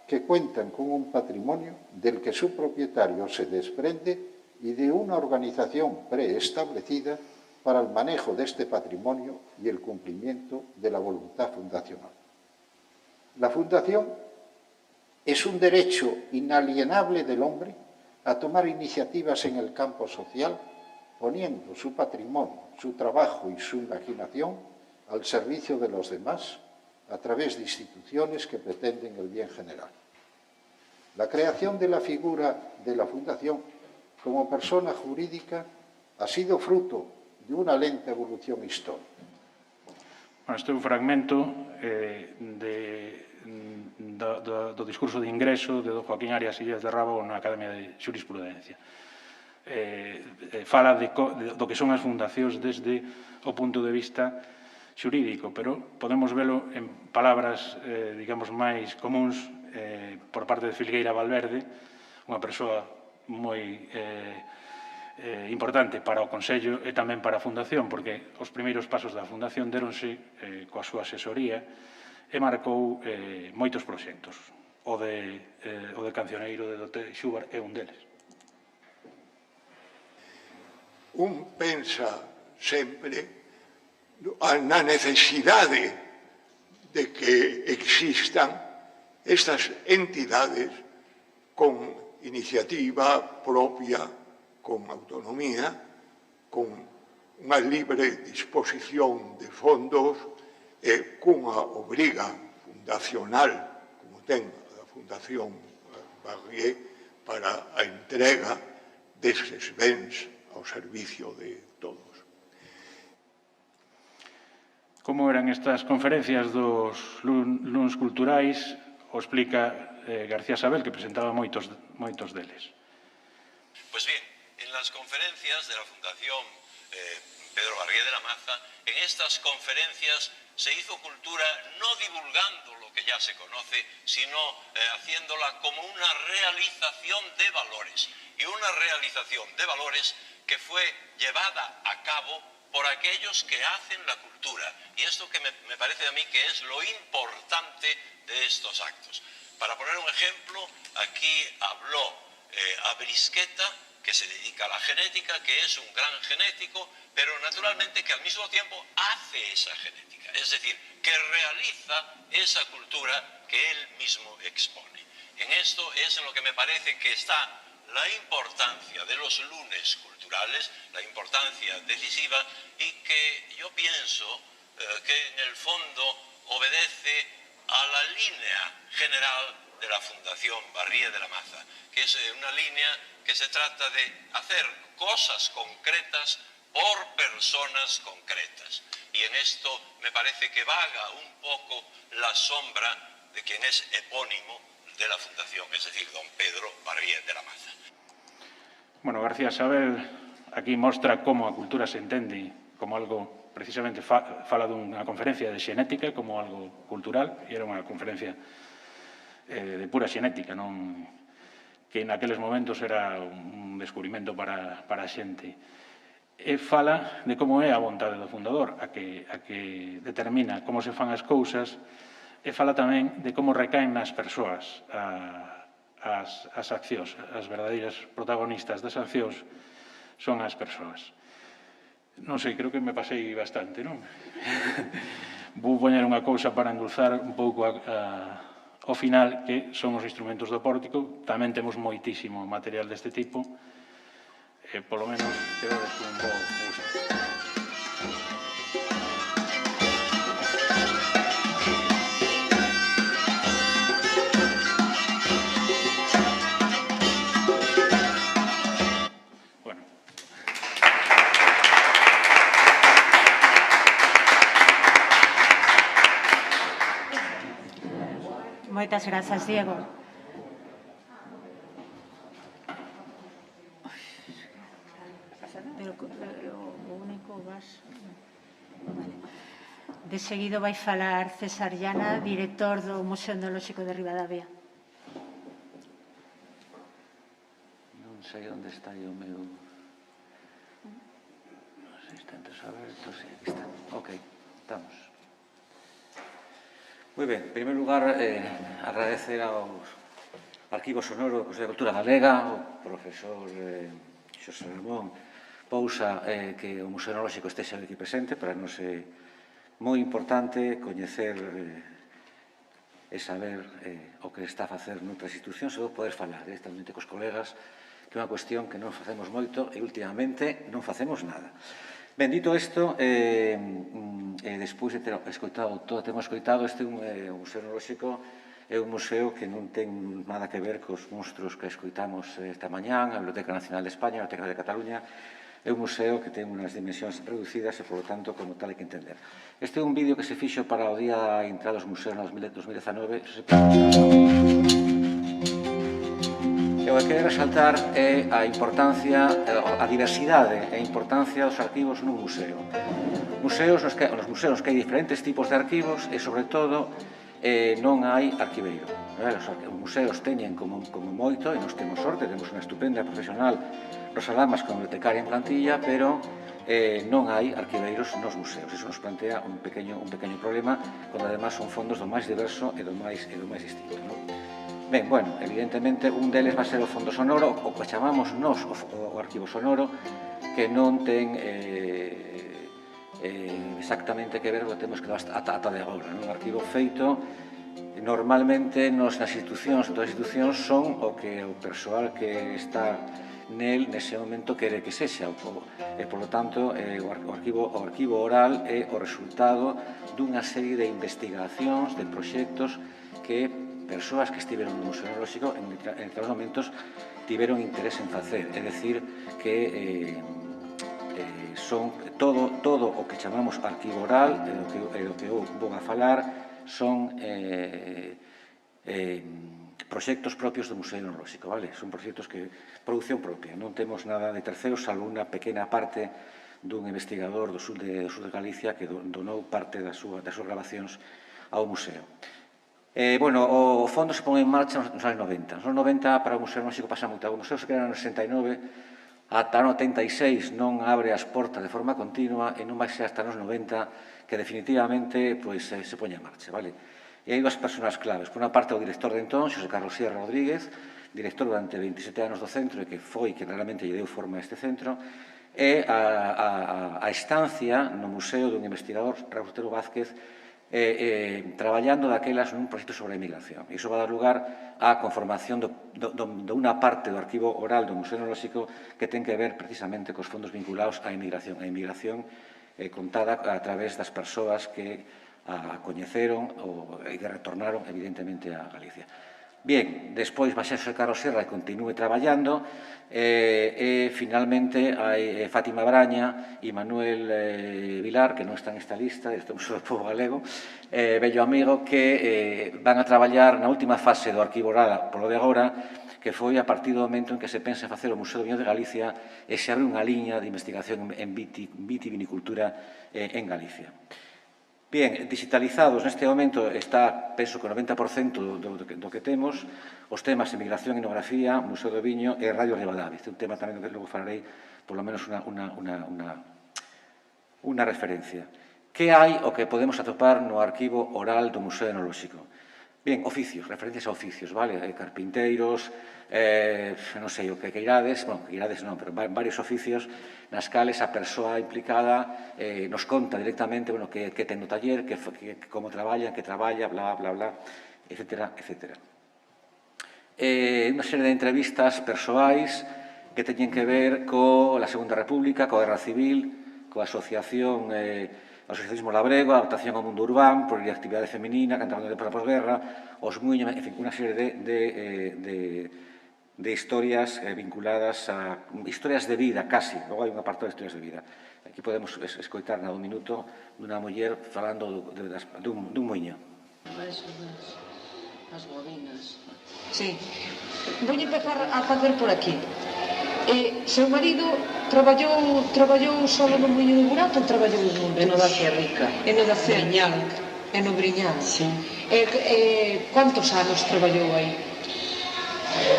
que cuentan con un patrimonio del que su propietario se desprende y de una organización preestablecida para el manejo de este patrimonio y el cumplimiento de la voluntad fundacional. La Fundación es un derecho inalienable del hombre a tomar iniciativas en el campo social, poniendo su patrimonio, su trabajo y su imaginación al servicio de los demás a través de instituciones que pretenden el bien general. La creación de la figura de la Fundación como persona jurídica ha sido fruto de una lenta evolución histórica. Bueno, este é un fragmento do discurso de ingreso de do Joaquín Arias Illas de Rabo na Academia de Xurisprudencia. Fala do que son as fundacións desde o punto de vista xurídico, pero podemos velo en palabras, digamos, máis comuns por parte de Filgueira Valverde, unha persoa moi importante para o Consello e tamén para a Fundación, porque os primeiros pasos da Fundación deronse coa súa asesoría e marcou moitos proxectos. O de Cancioneiro de Dr. Schubert é un deles. Un pensa sempre na necesidade de que existan estas entidades con iniciativa propia, con autonomía, con unha libre disposición de fondos e cunha obriga fundacional, como ten a Fundación Barrié, para a entrega destes bens ao servicio de todos. Como eran estas conferencias dos luns culturais, o explica García Sabel, que presentaba moitos deles. Pues bien, en las conferencias de la Fundación Pedro Barrié de la Maza, en estas conferencias se hizo cultura no divulgando lo que ya se conoce, sino haciéndola como una realización de valores. Y una realización de valores que fue llevada a cabo por aquellos que hacen la cultura. Y esto que me parece a mí que es lo importante de estos actos. Para poner un ejemplo, aquí habló Abrisqueta, que se dedica a la genética, que es un gran genético, pero naturalmente que al mismo tiempo hace esa genética, es decir, que realiza esa cultura que él mismo expone. En esto es en lo que me parece que está la importancia de los lunes culturales, la importancia decisiva, y que yo pienso que en el fondo obedece a la línea general de la Fundación Barrié de la Maza, que es una línea que se trata de hacer cosas concretas por personas concretas. Y en esto me parece que vaga un poco la sombra de quien es epónimo de la Fundación, es decir, don Pedro Barrié de la Maza. Bueno, García Sabel aquí mostra como a cultura se entende como algo, precisamente fala dunha conferencia de xenética como algo cultural, e era unha conferencia de pura xenética, non que naqueles momentos era un descubrimento para a xente. E fala de como é a vontade do fundador, a que determina como se fan as cousas, e fala tamén de como recaen nas persoas as accións. As verdadeiras protagonistas das accións son as persoas. Non sei, creo que me pasei bastante, non? Vou poñer unha cousa para endulzar un pouco ao final, que son os instrumentos do pórtico. Tamén temos moitísimo material deste tipo, e polo menos quedades con un bo uso. Moitas grazas, Diego. Pero o único vaso... De seguido vai falar César Llana, director do Museo Etnolóxico de Ribadavia. Non sei onde está o meu... Non sei, está entre os abertos, sí, aquí está. Ok, estamos. Moi ben, en primeiro lugar, agradecer ao Arquivo Sonoro do Consello de Cultura Galega, ao profesor Xosé Ramón Pousa, que o Museo Etnolóxico estexa aquí presente. Para nos é moi importante coñecer e saber o que está a facer noutras institucións, e poder falar directamente cos colegas, que é unha cuestión que non facemos moito e últimamente non facemos nada. Ben, dito isto, despois de ter escoitado todo, temos escoitado, este Museo Etnolóxico é un museo que non ten nada que ver cos monstruos que escoitamos esta mañán, a Biblioteca Nacional de España, a Biblioteca de Cataluña, é un museo que ten unhas dimensións reducidas e, polo tanto, como tal, hai que entender. Este é un vídeo que se fixo para o Día da Entrada dos Museos no 2019. E o que quero resaltar é a importancia, a diversidade e a importancia dos arquivos nun museo. Nos museos que hai diferentes tipos de arquivos e, sobre todo, non hai arquiveiro. Os museos teñen como moito, e nos temos sorte, temos unha estupenda profesional, Rosa Lamas, como bibliotecaria en plantilla, pero non hai arquiveiros nos museos. Iso nos plantea un pequeño problema, cando además son fondos do máis diverso e do máis distinto. Ben, bueno, evidentemente, un deles vai ser o Fondo Sonoro, o que chamamos nos o Arquivo Sonoro, que non ten exactamente que ver o que temos que dar ata de agora. Un arquivo feito, normalmente, nas institucións, todas as institucións son o que o persoal que está nese momento quere que sexa. E, polo tanto, o arquivo oral é o resultado dunha serie de investigacións, de proxectos que persoas que estiveron no Museo Etnolóxico en determinados momentos tiveron interés en facer. É dicir, que son todo o que chamamos arquivo oral, e o que eu vou a falar, son proxectos propios do Museo Etnolóxico, vale? Son proxectos que produción propia, non temos nada de terceros, salvo unha pequena parte dun investigador do sur de Galicia que donou parte das súas grabacións ao museo. Bueno, o fondo se pon en marcha nos anos 90. Nos anos 90, para o Museo Etnolóxico pasa moito. O museo se crea no 69, ata no 86 non abre as portas de forma continua e non vai ser hasta nos 90 que definitivamente se poña en marcha, vale? E hai dúas persoas claves. Por unha parte, o director de entón, Xosé Carlos Sierra Rodríguez, director durante 27 anos do centro e que foi que realmente lle deu forma a este centro, e a estancia no museo dun investigador, Raúl Otero Vázquez, traballando daquelas nun proxecto sobre a emigración. Iso va a dar lugar á conformación de unha parte do arquivo oral do Museo Etnolóxico que ten que ver precisamente cos fondos vinculados á emigración. A emigración contada a través das persoas que a coñeceron e que retornaron, evidentemente, a Galicia. Bien, despois vai ser Xosé Carlos Sierra que continúe traballando e finalmente hai Fátima Braña e Manuel Vilar, que non están nesta lista, estamos do povo galego, vello amigo, que van a traballar na última fase do arquivo oral polo de agora, que foi a partir do momento en que se pensa en facer o Museo do Viño de Galicia e se abre unha liña de investigación en vitivinicultura en Galicia. Bien, digitalizados neste momento está, penso que o 90% do que temos, os temas emigración, etnografía, Museo do Viño e Radio Ribadavia. Este é un tema tamén que logo falarei, polo menos unha referencia. Que hai o que podemos atopar no arquivo oral do Museo Etnolóxico? Bien, oficios, referencias a oficios, vale? Carpinteiros, non sei o que irades, bueno, que irades non, pero varios oficios nas cales a persoa implicada nos conta directamente que ten no taller, como traballa, que traballa, bla, bla, bla, etcétera, etcétera. Unha serie de entrevistas persoais que teñen que ver coa Segunda República, coa Guerra Civil, coa asociación asociacionismo labrego, a adaptación ao mundo urbán, por a actividade feminina, cantando de para a posguerra, os muiños, en fin, unha serie de historias vinculadas a historias de vida, casi, logo hai un apartado de historias de vida. Aquí podemos escoitar na un minuto dunha muller falando dun muiño. As bobinas. Sí, vou empezar a facer por aquí. Seu marido traballou solo no muiño de Burato ou traballou no no da Cerrica? No da Cerrica. No Briñán. Sí. Quantos anos traballou aí?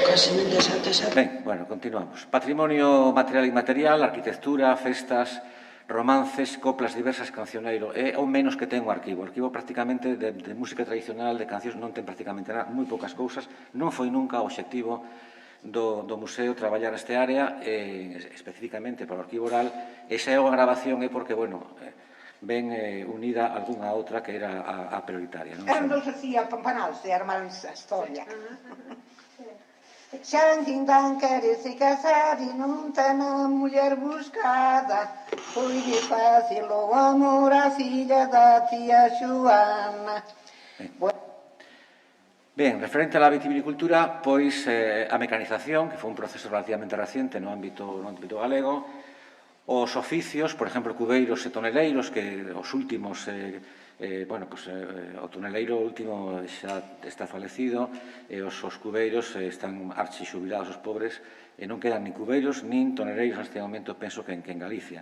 Casi 27. Ben, bueno, continuamos. Patrimonio material e inmaterial, arquitectura, festas, romances, coplas diversas, cancioneiro. É o menos que ten o arquivo. O arquivo prácticamente de música tradicional, de cancións, non ten prácticamente nada, moi poucas cousas. Non foi nunca o obxectivo do museo traballar neste área, especificamente para o arquivo oral, e xa é unha grabación é porque, bueno, ven unida a algunha outra que era a prioritaria. Non se hacía pampanarse, armarse a historia. Xa entón queres casar e non ten a muller buscada, foi de fácil o amor a filla da tía Xoana. Ben, referente á vitivinicultura, pois a mecanización, que foi un proceso relativamente reciente no ámbito galego, Os oficios, por exemplo, cubeiros e toneleiros, que os últimos, o toneleiro último xa está falecido, e os cubeiros están archixubilados os pobres, e non quedan nin cubeiros nin toneleiros neste momento, penso que en Galicia.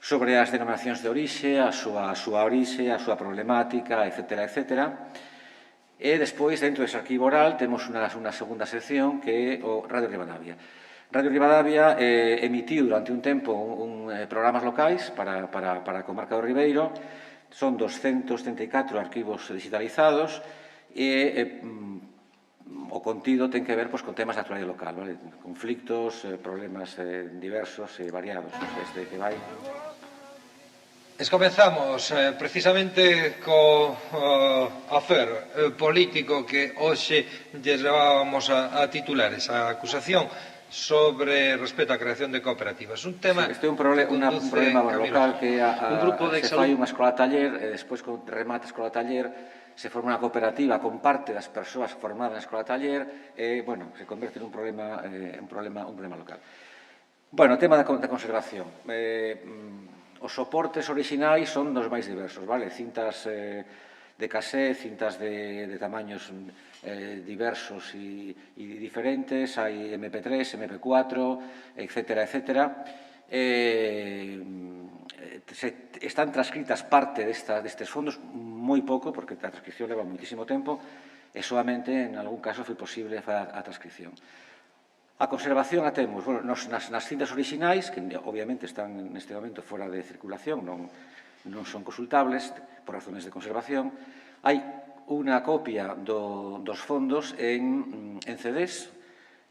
Sobre as denominacións de orixe, a súa orixe, a súa problemática, etc. E despois, dentro dese arquivo oral, temos unha segunda sección que é o Radio Ribadavia. Radio Ribadavia emitiu durante un tempo programas locais para a comarca do Ribeiro. Son 234 arquivos digitalizados e o contido ten que ver con temas de actualidade local, conflictos, problemas diversos e variados, desde que vai... Comezamos precisamente co afer político que hoxe lles levábamos a titular esa acusación sobre respecto á creación de cooperativas. Un tema... Este é un problema local que se fai unha escola taller e despois, con remate a escola taller, se forma unha cooperativa con parte das persoas formadas na escola taller e, bueno, se converte en un problema local. Bueno, o tema da conservación. Os soportes orixinais son dos máis diversos, vale? Cintas de casé, cintas de tamaños diversos e diferentes, hai MP3, MP4, etc. Están transcritas parte destes fondos, moi pouco, porque a transcripción leva moitísimo tempo, e solamente en algún caso foi posible a transcripción. A conservación a temos nas cintas orixinais, que obviamente están neste momento fora de circulación, non son consultables por razones de conservación. Hai unha copia dos fondos en CDs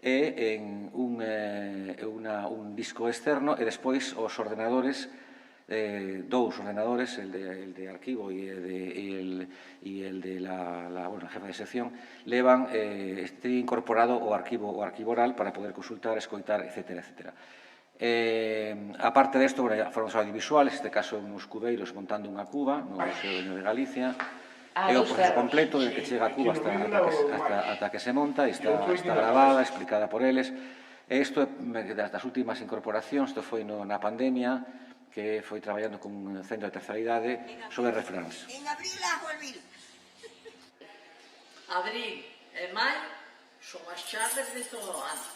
e en un disco externo, e despois os ordenadores, dous ordenadores, el de arquivo e el de la jefa de sección, levan incorporado o arquivo oral para poder consultar, escoitar, etc. Aparte desto, formas audiovisuales, neste caso uns cubeiros montando unha cuba no Museo de Galicia, é o proceso completo de que chega a cuba ata que se monta, e está grabada, explicada por eles. Isto é das últimas incorporacións, isto foi na pandemia, que foi traballando con un centro de terceira idade sobre refráns. En abril e maio son as charlas de todo o ano.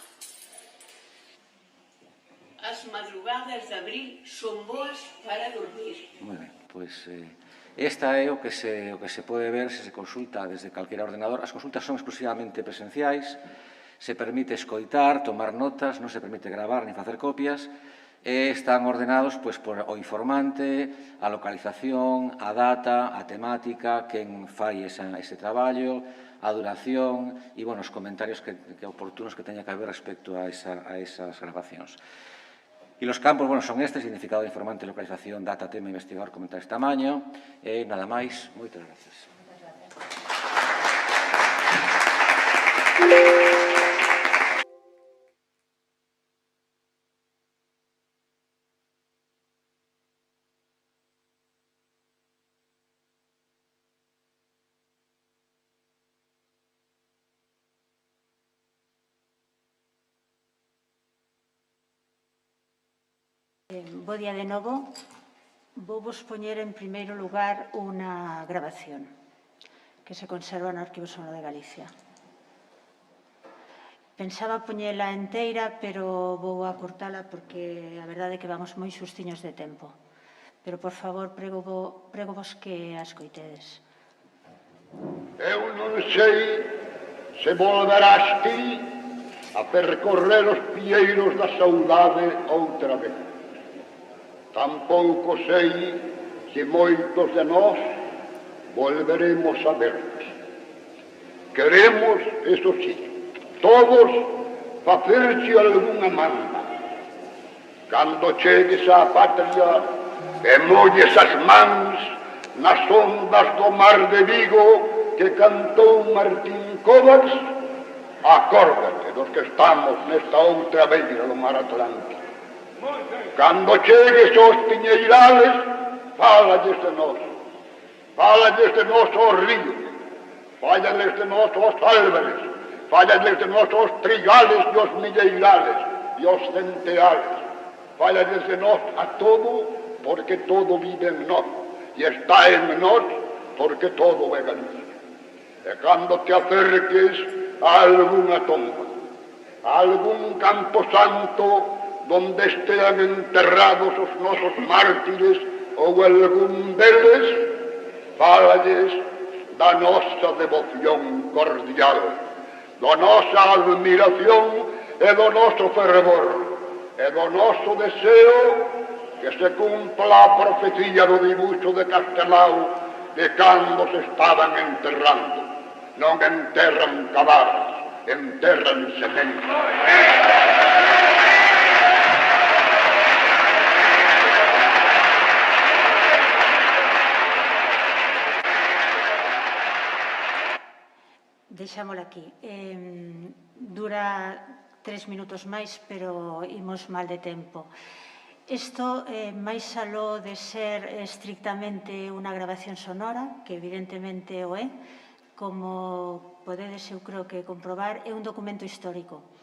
As madrugadas de abril son boas para dormir. Moi ben, pois esta é o que se pode ver se se consulta desde calquera ordenador. As consultas son exclusivamente presenciais, se permite escoitar, tomar notas, non se permite gravar ni facer copias, e están ordenados por o informante, a localización, a data, a temática, quen fai ese traballo, a duración e, os comentarios oportunos que teña que haber respecto a esas grabacións. E os campos, son estes: significado de informante, localización, data, tema, investigador, comentarios, tamaño, e nada máis. Moitas gracias. Bo día de novo. Vou vos poñer en primeiro lugar unha grabación que se conserva no Arquivo Sonoro de Galicia. Pensaba poñela enteira, pero vou a cortala porque a verdade é que vamos moi xustiños de tempo. Pero, por favor, prego vos que a escoitedes. Eu non sei se volverás ti a percorrer os pieiros da saudade outra vez. Tampouco sei se moitos de nós volveremos a vernos. Queremos, eso sí, todos facerse algunha manda. Cando chegues á patria e molles as mans nas ondas do mar de Vigo que cantou Martín Covas, acórdate dos que estamos nesta outra beira do mar Atlántico. Cando chegues aos piñeirales, fállalles de nós aos ríos, fállalles de nós aos álvares, fállalles de nós aos trigales e aos milleirales e aos centeales. fala desde nós a todo, porque todo vive en nós, e está en nós, porque todo é Galicia. E cando te acerques a algunha tomba, a algún campo santo donde estean enterrados os nosos mártires ou algún deles, fálalles da nosa devoción cordial, da nosa admiración e do noso fervor, e do noso deseo que se cumpla a profecía do dibuixo de Castelao de cando se estaban enterrando. Non enterran cadáveres, enterran sementes. Deixámola aquí. Dura 3 minutos máis, pero imos mal de tempo. Isto, máis aló de ser estrictamente unha grabación sonora, que evidentemente o é, como podedes, eu creo que comprobar, é un documento histórico.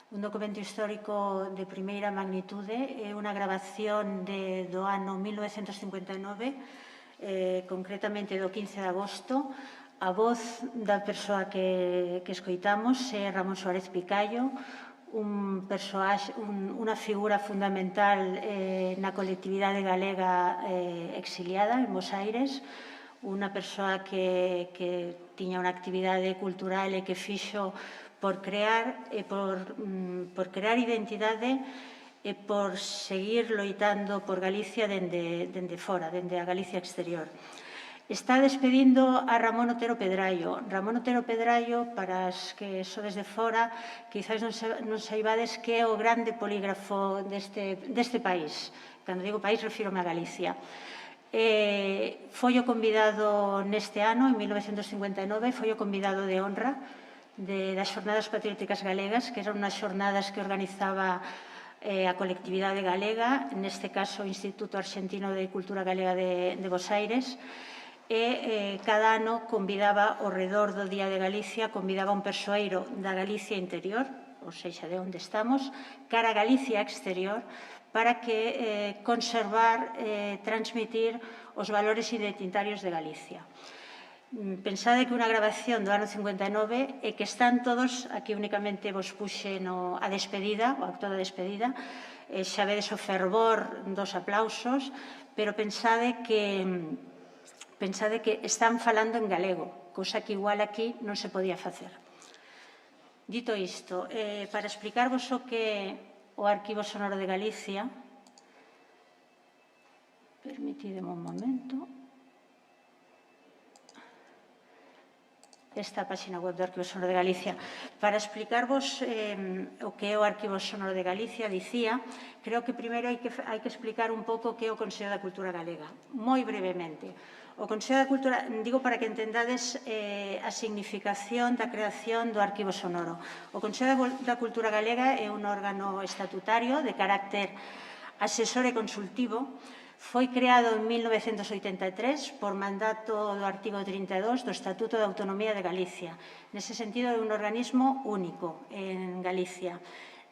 Un documento histórico de primeira magnitude, é unha grabación do ano 1959, concretamente do 15 de agosto. A voz da persoa que escoitamos é Ramón Suárez Picallo, unha figura fundamental na colectividade galega exiliada en Bos Aires, unha persoa que tiña unha actividade cultural e que fixo por crear identidade e por seguir loitando por Galicia dende fora, dende a Galicia exterior. Está despedindo a Ramón Otero Pedrallo. Ramón Otero Pedrallo, para as que sodes de fora, quizás non saibades que é o grande polígrafo deste país. Cando digo país, refírome a Galicia. Foi o convidado neste ano, en 1959, foi o convidado de honra das Xornadas Patrióticas Galegas, que eran unhas xornadas que organizaba a colectividade galega, neste caso o Instituto Arxentino de Cultura Galega de Bos Aires, e cada ano convidaba, ao redor do Día de Galicia, convidaba un persoeiro da Galicia interior, ou seja, de onde estamos, cara a Galicia exterior, para que conservar, transmitir os valores identitarios de Galicia. Pensade que unha grabación do ano 59 e que están todos, aquí únicamente vos puxe a despedida, o acto da despedida, xa vedes o fervor dos aplausos, pero pensade que están falando en galego, cousa que igual aquí non se podía facer. Dito isto, para explicarvos o que é o Arquivo Sonoro de Galicia, permitideme un momento, esta página web do Arquivo Sonoro de Galicia. Para explicarvos o que é o Arquivo Sonoro de Galicia, dicía, creo que primeiro hai que explicar un pouco o que é o Consello da Cultura Galega, moi brevemente. O Consello da Cultura, digo para que entendades a significación da creación do Arquivo Sonoro. O Consello da Cultura Galega é un órgano estatutario de carácter asesor e consultivo. Foi creado en 1983 por mandato do artigo 32 do Estatuto de Autonomía de Galicia. Nese sentido, é un organismo único en Galicia.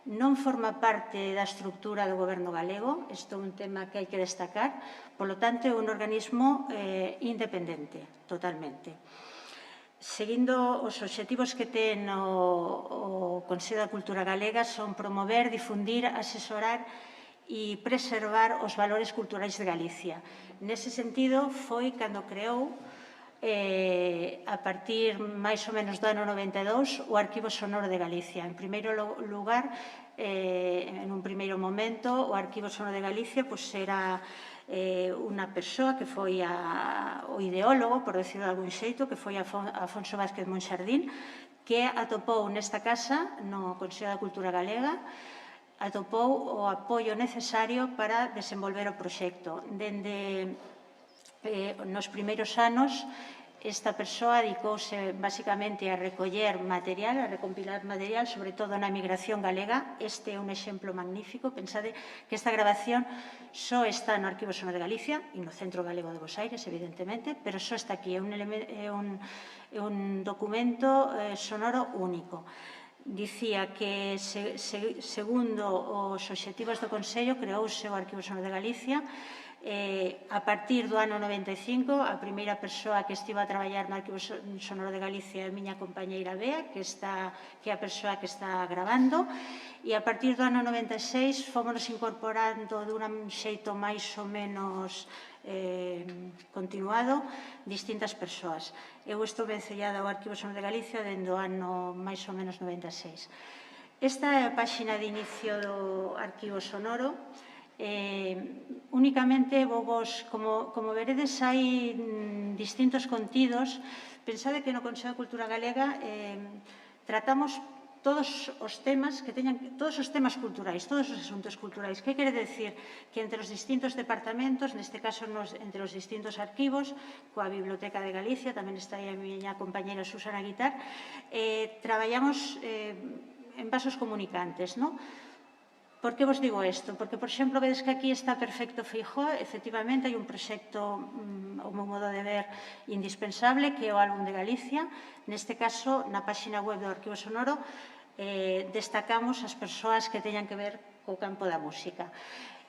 Non forma parte da estructura do goberno galego, isto é un tema que hai que destacar, polo tanto, é un organismo independente, totalmente. Seguindo os obxectivos que ten o Consello da Cultura Galega son promover, difundir, asesorar e preservar os valores culturais de Galicia. Nese sentido, foi cando creou, a partir máis ou menos do ano 92, o Arquivo Sonoro de Galicia. En primeiro lugar, en un primeiro momento, o Arquivo Sonoro de Galicia era unha persoa que foi o ideólogo, por decirlo de algún xeito, que foi Afonso Vázquez Monxardín, que atopou nesta casa, no Consello da Cultura Galega, atopou o apoio necesario para desenvolver o proxecto. Dende nos primeiros anos, esta persoa dedicouse basicamente a recoller material, a recompilar material, sobre todo na emigración galega. Este é un exemplo magnífico. Pensade que esta grabación só está no Arquivo Sonoro de Galicia e no Centro Galego de Bos Aires, evidentemente, pero só está aquí. É un documento sonoro único. dicía que, segundo os obxectivos do Consello, creouse o Arquivo Sonoro de Galicia. A partir do ano 95, a primeira persoa que estivo a traballar no Arquivo Sonoro de Galicia é a miña compañeira Bea, que é a persoa que está gravando, e a partir do ano 96 fomos incorporando dun xeito máis ou menos continuado distintas persoas. Eu estou vencellada ao Arquivo Sonoro de Galicia dende o ano máis ou menos 96. Esta é a páxina de inicio do Arquivo Sonoro. Únicamente como veredes, hai distintos contidos. Pensade que no Consello de Cultura Galega tratamos todos os temas culturais, todos os asuntos culturais. Que quere decir? Que entre os distintos departamentos, neste caso entre os distintos arquivos, coa Biblioteca de Galicia, tamén está aí a miña compañera Susana Guitar, traballamos en vasos comunicantes, non? Por que vos digo isto? Porque, por exemplo, vedes que aquí está Perfecto Feijóo. Efectivamente, hai un proxecto, ao meu modo de ver, indispensable, que é o Álbum de Galicia. Neste caso, na páxina web do Arquivo Sonoro, destacamos as persoas que teñan que ver co campo da música.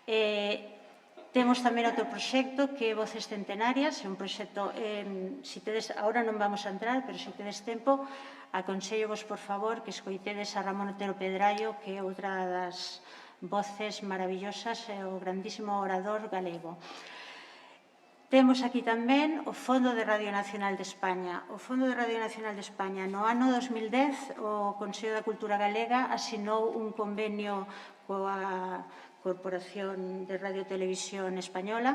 Temos tamén outro proxecto que é Voces Centenarias. É un proxecto, agora non vamos a entrar, pero se tedes tempo, aconsello vos, por favor, que escoitedes a Ramón Otero Pedraio, que é outra das voces maravillosas, é o grandísimo orador galego. Temos aquí tamén o Fondo de Radio Nacional de España. O Fondo de Radio Nacional de España, no ano 2010, o Consello da Cultura Galega asinou un convenio coa Corporación de Radio e Televisión Española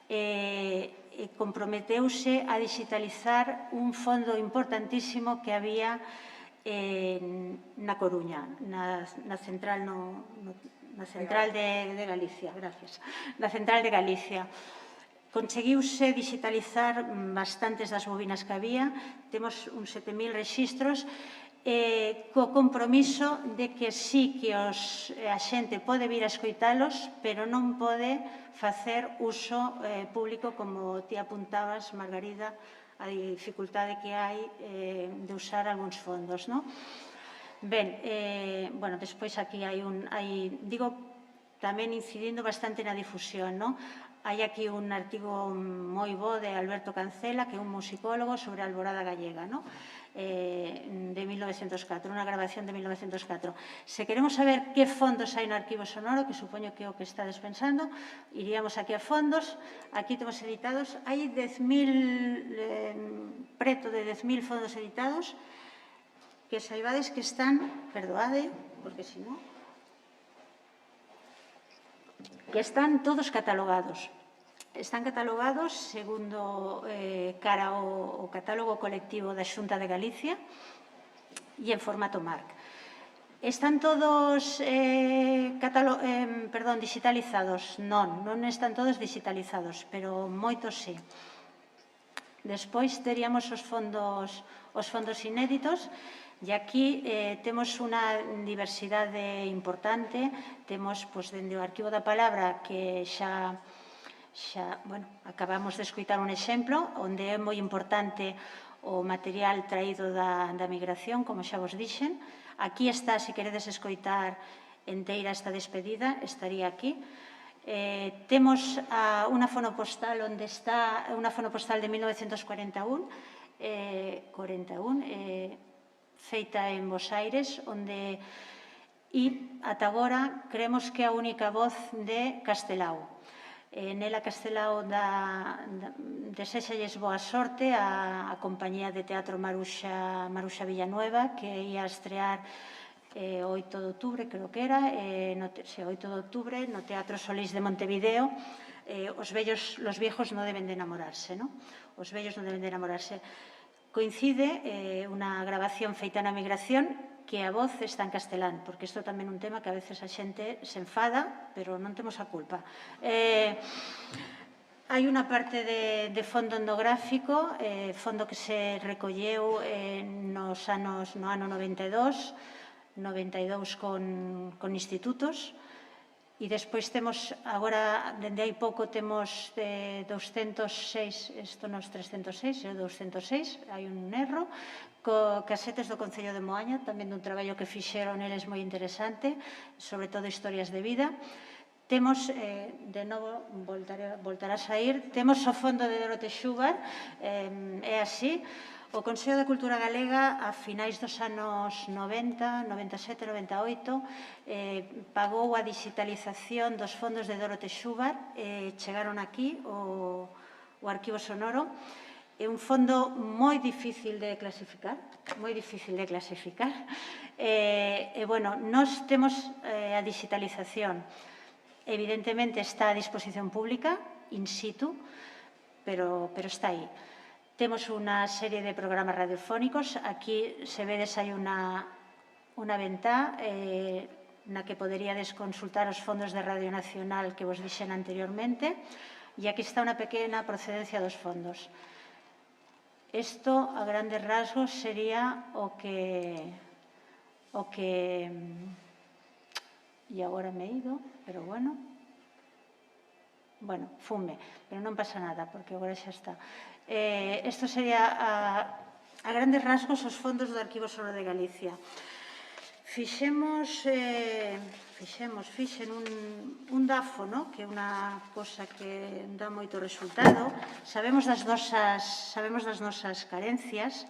e comprometeuse a digitalizar un fondo importantísimo que había na Coruña, na central de Galicia, gracias, na central de Galicia. Conseguiuse digitalizar bastantes das bobinas que había, temos uns 7.000 rexistros, co compromiso de que sí que a xente pode vir a escoitalos, pero non pode facer uso público, como ti apuntabas, Margarida, a dificultade que hai de usar algúns fondos, non? Ben, despois aquí digo, tamén incidindo bastante na difusión, non? Hai aquí un artigo moi bo de Alberto Cancela, que é un musicólogo, sobre a Alborada Gallega, non? De 1904, unha grabación de 1904. Se queremos saber que fondos hai no Arquivo Sonoro, que supoño que é o que estades pensando, iríamos aquí a fondos. Aquí temos editados, hai preto de 10.000 fondos editados, que saibades que están, perdoade, porque se non, que están todos catalogados. Están catalogados segundo cara ao catálogo colectivo da Xunta de Galicia e en formato MARC. Están todos digitalizados? Non están todos digitalizados, pero moitos sí. Despois teríamos os fondos inéditos, e aquí temos unha diversidade importante. Temos, dende o Arquivo da Palabra, que xa acabamos de escoitar un exemplo, onde é moi importante o material traído da migración, como xa vos dixen. Aquí está, se queredes escoitar enteira esta despedida, estaría aquí. Temos unha fonopostal onde está unha fonopostal de 1941, feita en Bos Aires, onde ata agora creemos que é a única voz de Castelao. Nela Castelao desexalles boa sorte á compañía de teatro Maruxa Villanueva, que ia a estrear o 8 de outubro, creo que era, 8 de outubro, no Teatro Solís de Montevideo. Los viejos no deben de enamorarse, ¿no? Os vellos non deben de enamorarse. Coincide unha grabación feita na migración, que a voz está en castelán, porque isto tamén é un tema que a veces a xente se enfada, pero non temos a culpa. Hai unha parte de fondo endográfico, fondo que se recolleu no ano 92 con institutos, E despois temos, agora, dende hai pouco, temos 206, isto non é 306, é 206, hai un erro, co casetes do Concello de Moaña, tamén dun traballo que fixeron eles moi interesante, sobre todo historias de vida. Temos, de novo, voltará a sair, temos o fondo de Dorote Xugar, é así. O Consello da Cultura Galega, a finais dos anos 90, 97, 98, pagou a digitalización dos fondos de Dorote Xugar, chegaron aquí o arquivo sonoro. É un fondo moi difícil de clasificar, E, bueno, nós temos a digitalización. Evidentemente está a disposición pública, in situ, pero está aí. Temos unha serie de programas radiofónicos. Aquí, se vedes, hai unha ventá na que poderíades consultar os fondos de Radio Nacional que vos dixen anteriormente. E aquí está unha pequena procedencia dos fondos. Isto, a grandes rasgos, sería o que... E agora me he ido, pero bueno... Bueno, fume, pero non pasa nada, porque agora xa está. Isto sería, a grandes rasgos, os fondos do Arquivo Sonoro de Galicia. Fixen un DAFO, que é unha cosa que dá moito resultado. Sabemos das nosas carencias,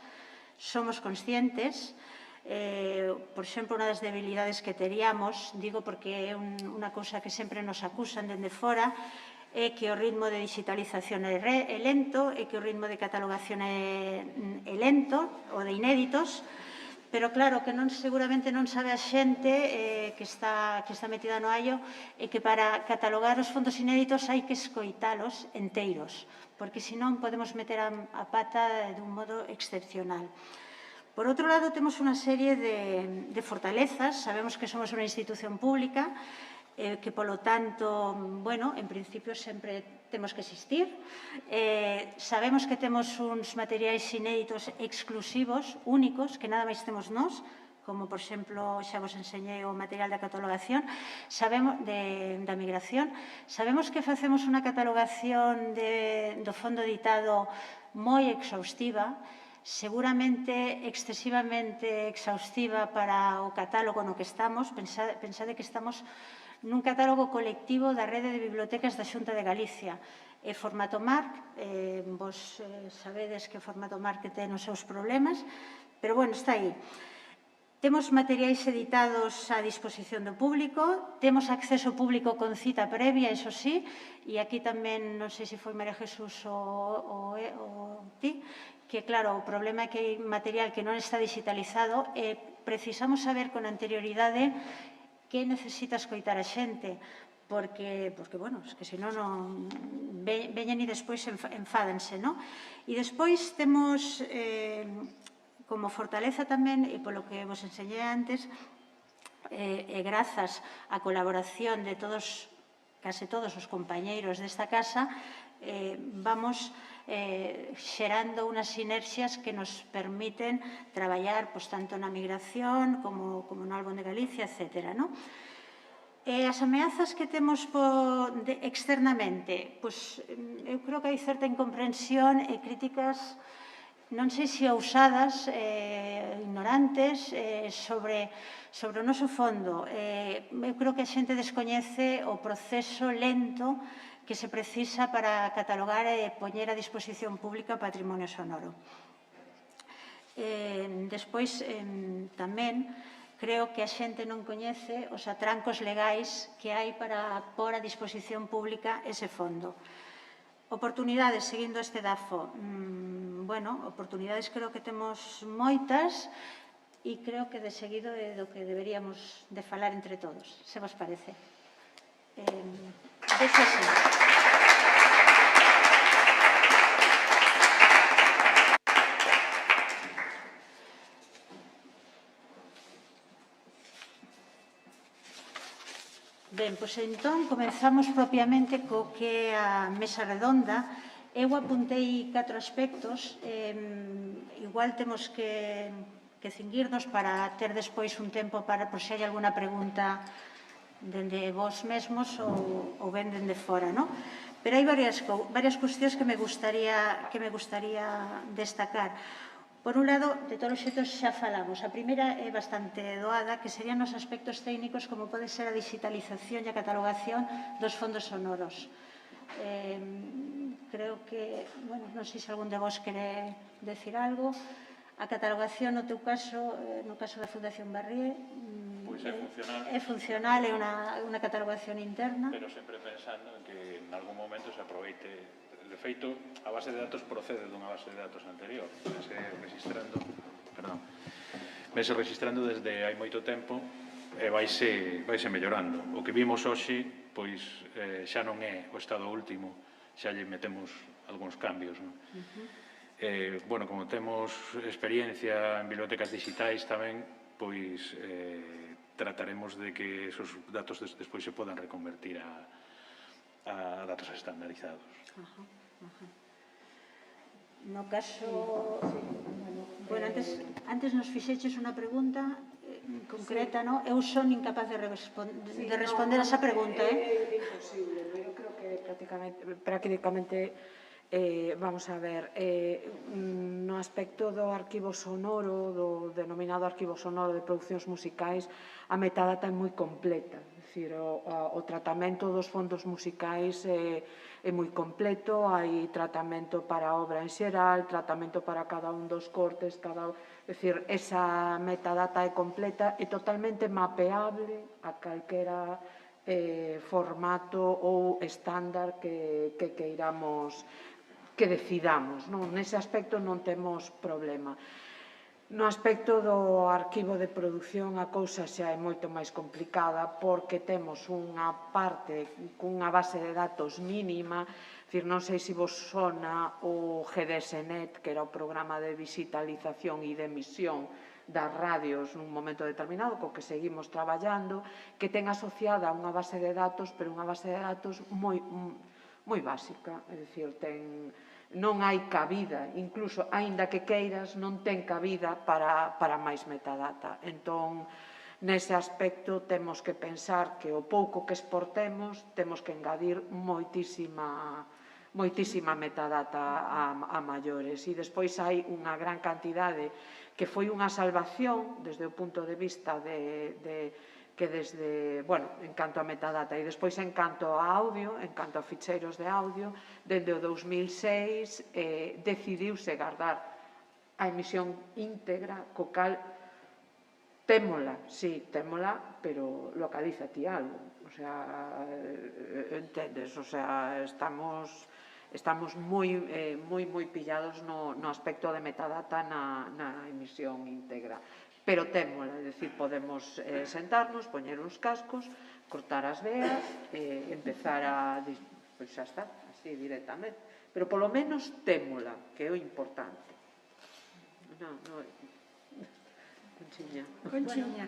somos conscientes. Por exemplo, unha das debilidades que teríamos, digo porque é unha cousa que sempre nos acusan dende fora, é que o ritmo de digitalización é lento, é que o ritmo de catalogación é lento, o de inéditos, pero claro, que seguramente non sabe a xente que está metida no allo, e que para catalogar os fondos inéditos hai que escoitalos enteiros, porque senón podemos meter a pata dun modo excepcional. Por outro lado, temos unha serie de fortalezas. Sabemos que somos unha institución pública, que, polo tanto, bueno, en principio sempre temos que existir. Sabemos que temos uns materiais inéditos exclusivos, únicos, que nada máis temos nós, como, por exemplo, xa vos enseñei o material da catalogación, da migración. Sabemos que facemos unha catalogación do fondo editado moi exhaustiva, seguramente excesivamente exhaustiva para o catálogo no que estamos. Pensade que estamos nun catálogo colectivo da Rede de Bibliotecas da Xunta de Galicia. E Formato Marc, vos sabedes que Formato Marc ten os seus problemas, pero, bueno, está aí. Temos materiais editados a disposición do público, temos acceso público con cita previa, iso sí, e aquí tamén, non sei se foi María Jesús ou ti, que, claro, o problema é que hai material que non está digitalizado e precisamos saber con anterioridade que necesita escoitar a xente, porque, bueno, es que senón veñen e despois enfádense, non? E despois temos, como fortaleza tamén, e polo que vos enseñei antes, e grazas á colaboración de case todos os compañeiros desta casa, vamos xerando unhas sinerxias que nos permiten traballar tanto na migración como no álbum de Galicia, etc. As ameazas que temos externamente, eu creo que hai certa incomprensión e críticas, non sei se ousadas, ignorantes, sobre o noso fondo. Eu creo que a xente descoñece o proceso lento que se precisa para catalogar e poñer a disposición pública o patrimonio sonoro. Despois, tamén, creo que a xente non coñece os atrancos legais que hai para pôr a disposición pública ese fondo. Oportunidades, seguindo este DAFO. Bueno, oportunidades creo que temos moitas e creo que de seguido é do que deberíamos de falar entre todos, se vos parece. Deixo así. Ben, pois entón comenzamos propiamente co que é a mesa redonda. Eu apuntei 4 aspectos, igual temos que cinguirnos para ter despois un tempo para, por se hai alguna pregunta dende vós mesmos ou ben dende fora, non? Pero hai varias cuestións que me gustaría destacar. Por un lado, de todos os xeitos xa falamos. A primeira é bastante doada, que serían os aspectos técnicos como pode ser a digitalización e a catalogación dos fondos sonoros. Creo que, bueno, non sei se algún de vos quere decir algo. A catalogación, no teu caso, no caso da Fundación Barrié, é funcional, é unha catalogación interna. Pero sempre pensando en que en algún momento se aproveite. De feito, a base de datos procede dunha base de datos anterior. Vese registrando desde hai moito tempo e vaise mellorando. O que vimos hoxe, pois xa non é o estado último, xa lle metemos algúns cambios. Bueno, como temos experiencia en bibliotecas digitais tamén, pois trataremos de que esos datos despois se podan reconvertir a datos estandarizados. No caso... Bueno, antes nos fixeches unha pregunta concreta, non? Eu son incapaz de responder a esa pregunta, É imposible, eu creo que prácticamente vamos a ver, no aspecto do arquivo sonoro, do denominado arquivo sonoro de producións musicais, a metadata é moi completa. É dicir, o tratamento dos fondos musicais é moi completo, hai tratamento para a obra en xeral, tratamento para cada un dos cortes, é dicir, esa metadata é completa e totalmente mapeable a calquera formato ou estándar que queiramos, que decidamos. Nese aspecto non temos problema. No aspecto do arquivo de produción a cousa xa é moito máis complicada porque temos unha parte cunha base de datos mínima, non sei se vos sona o GDSNet, que era o programa de digitalización e de emisión das radios nun momento determinado, co que seguimos traballando, que ten asociada unha base de datos, pero unha base de datos moi básica, é dicir, non hai cabida, incluso, aínda que queiras, non ten cabida para máis metadata. Entón, nese aspecto, temos que pensar que o pouco que exportemos, temos que engadir moitísima metadata a maiores. E despois hai unha gran cantidade que foi unha salvación desde o punto de vista que desde, bueno, en canto a metadata e despois en canto a audio, en canto a ficheiros de audio, dende o 2006 decidiuse guardar a emisión íntegra, co cal témola, sí, témola, pero localiza ti algo. O sea, entendes? O sea, estamos moi pillados no aspecto de metadata na emisión íntegra. Pero témola, é dicir, podemos sentarnos, poñer uns cascos, cortar as veas, empezar a... Pois xa está, así directamente. Pero polo menos témola, que é o importante. Conchiña.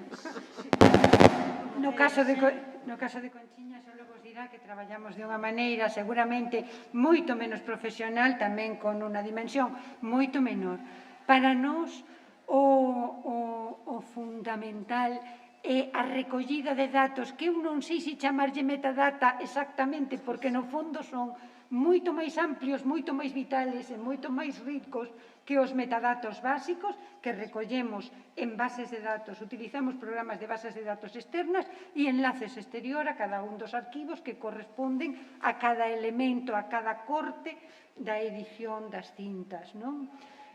No caso de Conchiña, só vos dirá que traballamos de unha maneira seguramente moito menos profesional, tamén con unha dimensión moito menor. Para nós, o fundamental é a recollida de datos, que eu non sei se chamarlle metadata exactamente, porque no fondo son moito máis amplios, moito máis vitales e moito máis ricos que os metadatos básicos que recollemos en bases de datos. Utilizamos programas de bases de datos externas e enlaces exterior a cada un dos arquivos que corresponden a cada elemento, a cada corte da edición das cintas, non?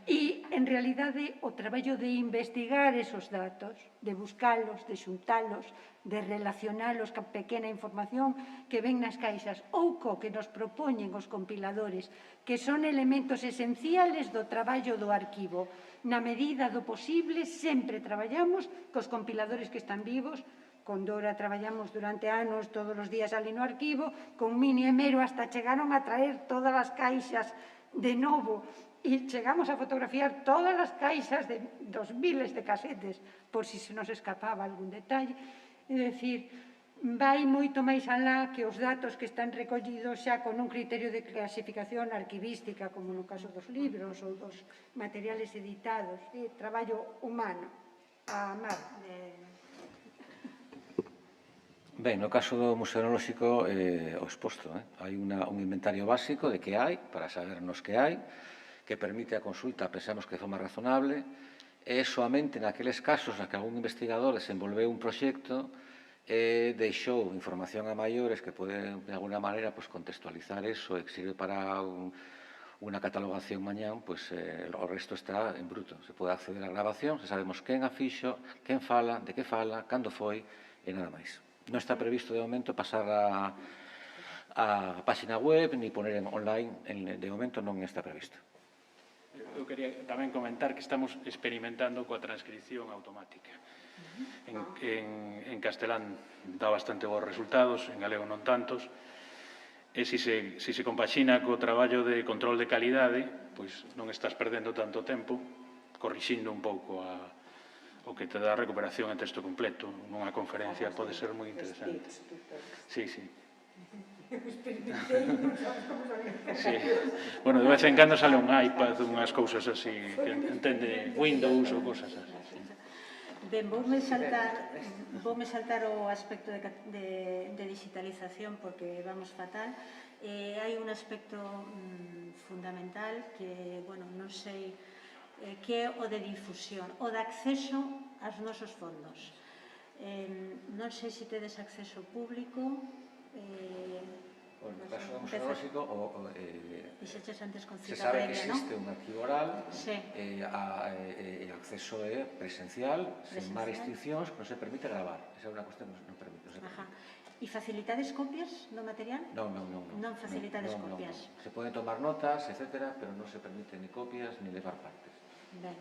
E, en realidade, o traballo de investigar esos datos, de buscalos, de xuntalos, de relacionalos ca pequena información que ven nas caixas ou co que nos propoñen os compiladores, que son elementos esenciales do traballo do arquivo. Na medida do posible, sempre traballamos cos compiladores que están vivos. Con Dora traballamos durante anos, todos os días ali no arquivo, con Mini e Mero hasta chegaron a traer todas as caixas de novo e chegamos a fotografiar todas as caixas dos miles de casetes por si se nos escapaba algún detalle. É dicir, vai moito máis alá que os datos que están recollidos xa con un criterio de clasificación arquivística, como no caso dos libros ou dos materiales editados. É traballo humano, a amar. Ben, no caso do Museo Etnolóxico, o exposto, hai un inventario básico de que hai, para sabernos que hai, que permite a consulta, pensamos que é forma razonable, e soamente naqueles casos na que algún investigador desenvolveu un proxecto e deixou información a maiores que pode, de alguna maneira, contextualizar eso e que sirve para unha catalogación mañán, o resto está en bruto. Se pode acceder á grabación, se sabemos quen a fixo, quen fala, de que fala, cando foi, e nada máis. Non está previsto de momento pasar a página web ni poner online, de momento non está previsto. Eu quería tamén comentar que estamos experimentando coa transcripción automática. En castelán dá bastante bons resultados, en galego non tantos, e se se compaxina co traballo de control de calidade, pois non estás perdendo tanto tempo corrixindo un pouco o que te dá a recuperación en texto completo. Nunha conferencia pode ser moi interesante. Sí, sí. Sí. Bueno, de vez en cando sale un iPad, unhas cousas así, que entende Windows ou cousas así. Ben, voume saltar o aspecto de digitalización porque vamos fatal. Hai un aspecto fundamental que, bueno, non sei, que é o de difusión, o de acceso aos nosos fondos. Non sei se tedes acceso público. No caso do Museo Etnolóxico, se sabe que existe un arquivo oral e o acceso é presencial, sen máis restriccións, non se permite gravar. Esa é unha cuestión que non permite. E facilitades copias do material? Non. Non facilitades copias. Se poden tomar notas, etc., pero non se permite ni copias ni levar partes. Ben.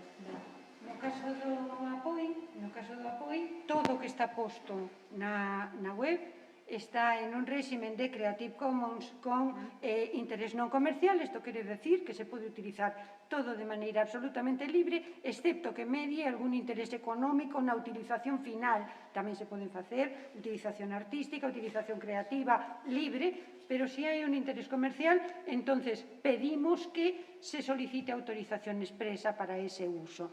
No caso do APOI, todo o que está posto na web está en un réximen de Creative Commons con interés non comercial. Isto quere decir que se pode utilizar todo de maneira absolutamente libre, excepto que medie algún interés económico na utilización final. Tamén se poden facer utilización artística, utilización creativa, libre, pero se hai un interés comercial, entonces pedimos que se solicite autorización expresa para ese uso.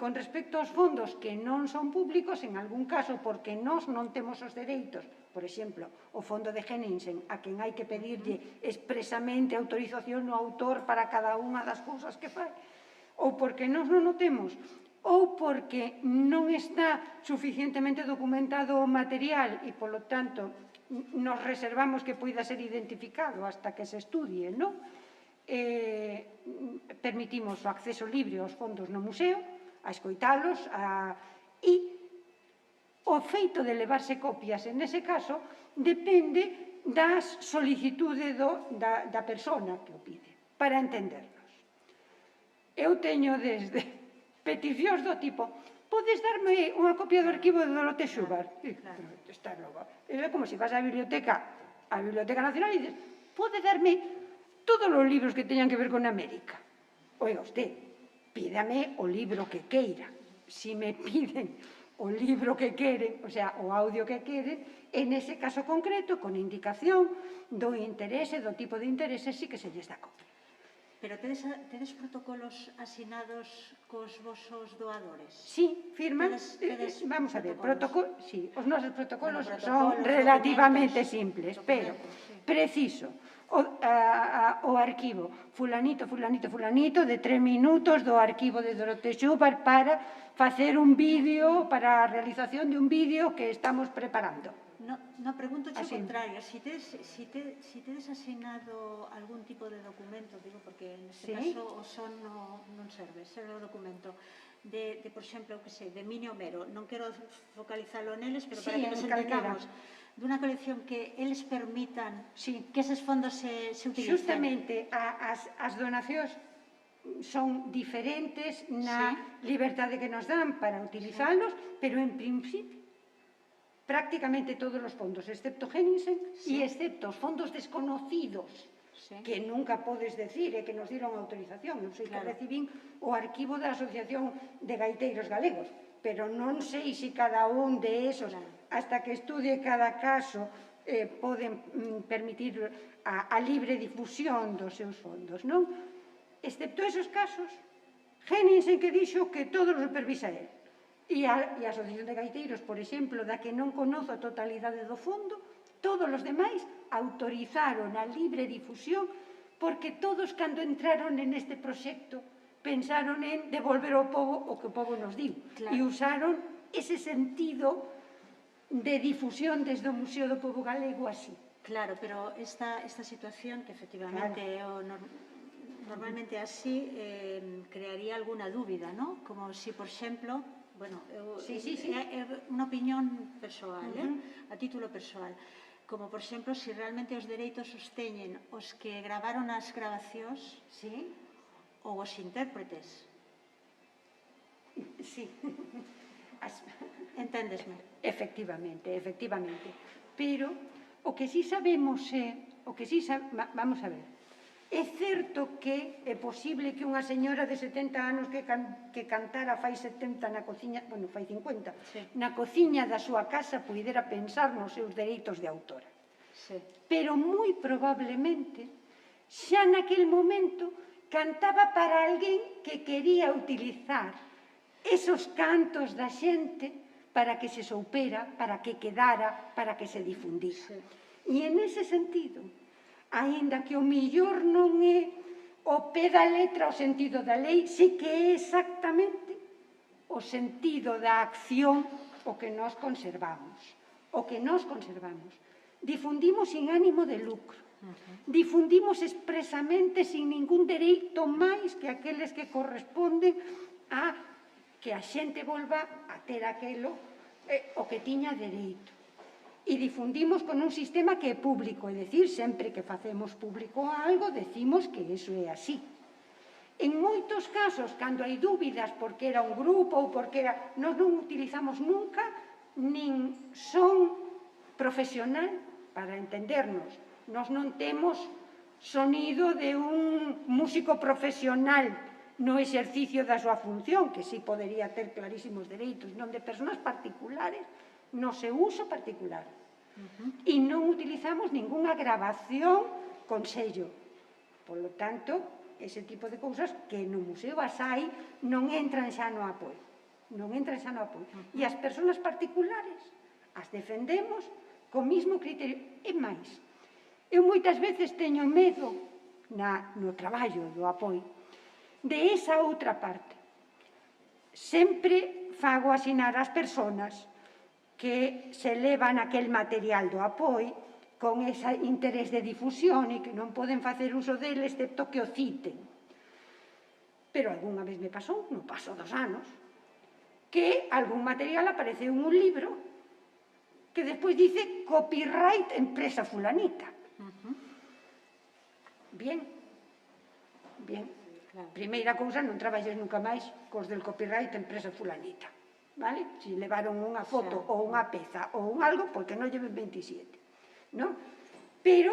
Con respecto aos fondos que non son públicos, en algún caso porque nós non temos os dereitos, por exemplo, o fondo de Henningsen, a quen hai que pedirlle expresamente autorización no autor para cada unha das cousas que fai, ou porque nós non o temos, ou porque non está suficientemente documentado o material e, polo tanto, nos reservamos que poida ser identificado hasta que se estudie, non? Permitimos o acceso libre aos fondos no museo, a escoitalos, e o feito de levarse copias, en ese caso, depende das solicitudes da persona que o pide, para entendernos. Eu teño desde peticións do tipo: podes darme unha copia do arquivo de Dorothea Schubart? Está logo. É como se vas á Biblioteca Nacional e dices: pode darme todos os libros que teñan que ver con América. Oiga, usted, pídame o libro que queira. Si me piden o libro que queren, o sea, o audio que queren, en ese caso concreto, con indicación do interese, do tipo de interese, sí que se lles dá copia. Pero tedes protocolos asinados cos vosos doadores? Sí, firman. Vamos a ver, os nosos protocolos son relativamente simples, pero preciso o arquivo fulanito, fulanito, fulanito de 3 minutos do arquivo de Dorothea Schubart para facer un vídeo, para a realización de un vídeo que estamos preparando. No, pregunto o contrario, si tedes asinado algún tipo de documento, digo, porque neste caso o son non serve o documento de, por exemplo, que sei, de Minio Mero, non quero focalizalo neles, pero para que nos entendamos, dunha colección que eles permitan que eses fondos se utilicen. Justamente, as donacións son diferentes na liberdade que nos dan para utilizalos, pero en principio prácticamente todos os fondos, excepto Henningsen e excepto os fondos desconocidos, que nunca podes decir que nos dieron autorización. Eu sei que recibín o arquivo da Asociación de Gaiteiros Galegos, pero non sei se cada un de esos, hasta que estudie cada caso, poden permitir a libre difusión dos seus fondos, non? Excepto esos casos, Henningsen que dixo que todos os supervisa él. E a Asociación de Gaiteiros, por exemplo, da que non conozo a totalidade do fondo, todos os demais autorizaron a libre difusión porque todos, cando entraron en este proxecto, pensaron en devolver ao povo o que o povo nos diu. E usaron ese sentido de difusión desde o Museo do Pobo Galego así. Claro, pero esta situación, que efectivamente normalmente así, crearía alguna dúbida, ¿no? Como si, por exemplo, bueno, é unha opinión persoal, a título persoal, como, por exemplo, si realmente os dereitos os teñen os que gravaron as grabacións ou os intérpretes. Sí. Enténdesme? Efectivamente. Pero o que sí sabemos é, vamos a ver, é certo que é posible que unha señora de 70 anos que cantara fai 70 na cociña, bueno, fai 50, na cociña da súa casa puidera pensar nos seus dereitos de autora. Pero moi probablemente xa naquel momento cantaba para alguén que quería utilizar esos cantos da xente para que se soupera, para que quedara, para que se difundira. E en ese sentido, aínda que o millor non é o pé da letra o sentido da lei, sí que é exactamente o sentido da acción o que nós conservamos. Difundimos sin ánimo de lucro. Difundimos expresamente sin ningún dereito máis que aqueles que corresponden a que a xente volva a ter aquelo o que tiña dereito. E difundimos con un sistema que é público, é dicir, sempre que facemos público algo, decimos que iso é así. En moitos casos, cando hai dúbidas porque era un grupo ou porque era... Nós non utilizamos nunca nin son profesional para entendernos. Nós non temos sonido de un músico profesional no exercicio da súa función, que sí podería ter clarísimos dereitos, non de persoas particulares, no seu uso particular. E non utilizamos ningunha grabación con sello. Por lo tanto, ese tipo de cousas que no Museo as hai non entran xa no apoio. E as persoas particulares as defendemos co mismo criterio. E máis, eu moitas veces teño medo no traballo do apoio de esa outra parte. Sempre fago asinar ás persoas que se levan aquel material do apoio con ese interés de difusión e que non poden facer uso dele excepto que o citen. Pero algunha vez me pasou, no paso dos anos, que algún material apareceu en un libro que despois dice copyright empresa fulanita. Bien. Primeira cousa, non traballes nunca máis cos del copyright empresa fulanita. Vale? Si levaron unha foto ou unha peza ou un algo, porque non lleven 27. Non? Pero,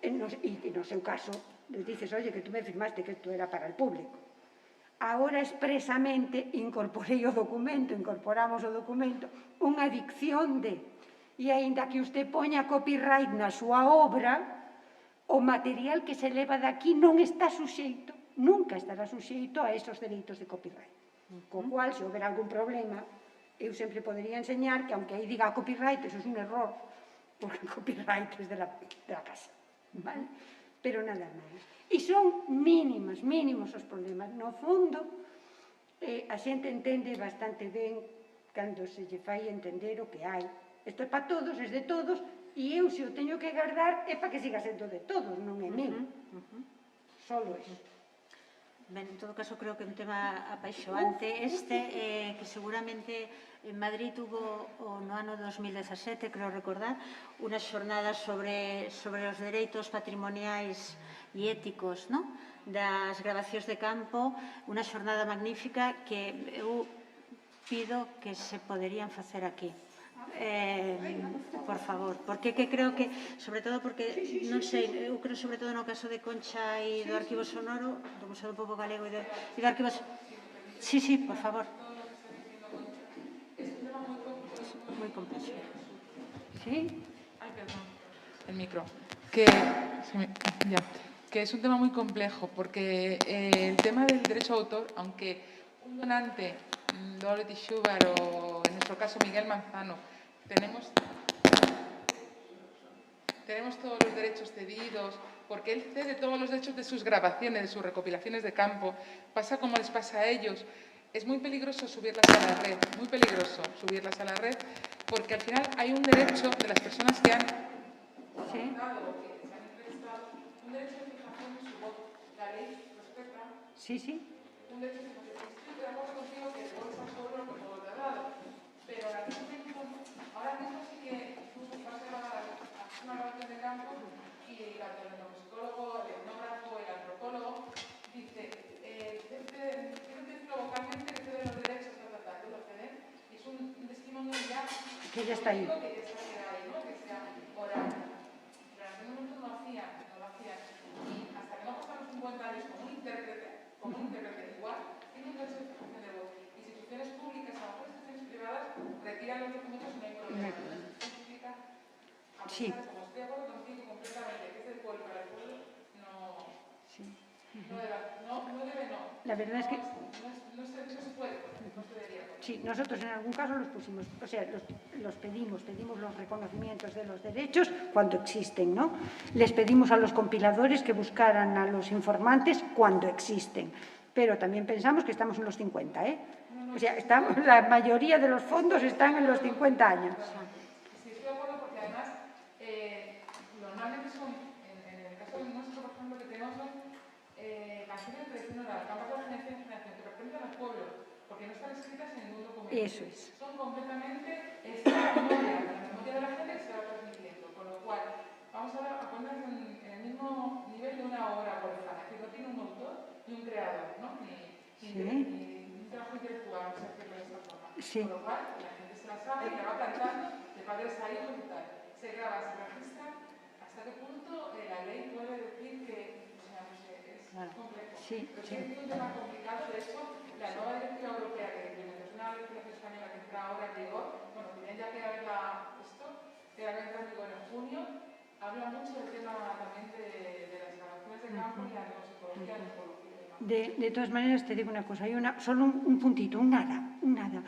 no seu caso, les dices, oye, que tú me firmaste que esto era para el público. Ahora expresamente incorporamos o documento, unha dicción de, e aínda que usted poña copyright na súa obra, o material que se leva daqui non está suxeito, nunca estará suxeito a esos dereitos de copyright. Co cual, se houver algún problema, eu sempre podería enseñar que, aunque aí diga copyright, eso é un error, porque copyright é de la casa, vale? Pero nada máis. E son mínimos os problemas. No fondo, a xente entende bastante ben cando se lle fai entender o que hai. Isto é para todos, é de todos, e eu, se o teño que guardar, é para que siga sendo de todos, non é meu. Solo é. Ben, en todo caso, creo que é un tema apaixoante que seguramente en Madrid hubo no ano 2017, creo recordar, unha xornada sobre os dereitos patrimoniais e éticos das grabacións de campo, unha xornada magnífica que eu pido que se poderían facer aquí. Por favor, porque creo que, sobre todo porque, non sei, eu creo sobre todo no caso de Concha e do Arquivo Sonoro, do Museo do Pobo Galego e do Arquivo... Sí, por favor. Moi complexo. Sí? Ay, perdón, el micro. Que es un tema muy complejo porque el tema del derecho de autor, aunque un donante Dorothy Schubert o, en nuestro caso, Miguel Manzano, tenemos todos los derechos cedidos, porque él cede todos los derechos de sus grabaciones, de sus recopilaciones de campo. Pasa como les pasa a ellos. Es muy peligroso subirlas a la red, muy peligroso subirlas a la red, porque al final hay un derecho de las personas que han dado, que se han entrevistado, un derecho de fijación de su voz. La ley respeta un derecho de fijación. Estoy de acuerdo contigo que el voz es solo por todo el lado, pero ahora mismo sí que tú vas a hacer una grabación de campo y tanto el etnomusicólogo, el etnógrafo, el antropólogo dice, quiero decirlo vocalmente que ceden los derechos, lo ceden, y es un testimonio ya que ya está ahí. Que ya está ahí, ¿no? Que sea oral. Pero en aquel momento no lo hacían. Y hasta que no pasamos 50 años como un intérprete igual, tiene un derecho de fijación de voz. Instituciones públicas, a lo mejor instituciones privadas, retiran los documentos y no hay problema. Sí. Como estoy de acuerdo contigo completamente, que es del pueblo para el pueblo, La verdad es que no se puede, no se debería. sí, nosotros en algún caso los pusimos, o sea, los pedimos los reconocimientos de los derechos cuando existen, ¿no? Les pedimos a los compiladores que buscaran a los informantes cuando existen, pero también pensamos que estamos en los 50, ¿eh? O sea, la mayoría de los fondos están en los 50 años. Sí, estoy de acuerdo porque además normalmente son, en el caso de nuestro, por ejemplo, que tenemos son canciones de tradición oral, que han pasado de generación en generación, que pertenecen al pueblo, porque no están escritas en ningún documento. Eso es. Son completamente la memoria de la gente que se va transmitiendo, con lo cual vamos a poner en el mismo nivel de una obra huérfana, que no tiene un autor ni un creador, ¿no? Ni un trabajo intelectual, vamos a decirlo de esta forma. Sí. Con lo cual, la gente se la sabe y la va cantando de padres a hijos y tal. Se graba, se registra. ¿Hasta qué punto la ley puede decir que es complejo? Sí, pero sí. Es un tema complicado. De hecho, la nueva directiva europea que implementó, es una legislación española que entra ahora en vigor, bueno, tienen ya que haber esto, que va a entrar en vigor en junio, habla mucho del tema también de las grabaciones de campo y la neuropsicología, la antropología. De todas maneras, te digo una cosa, hai solo un puntito, un nada.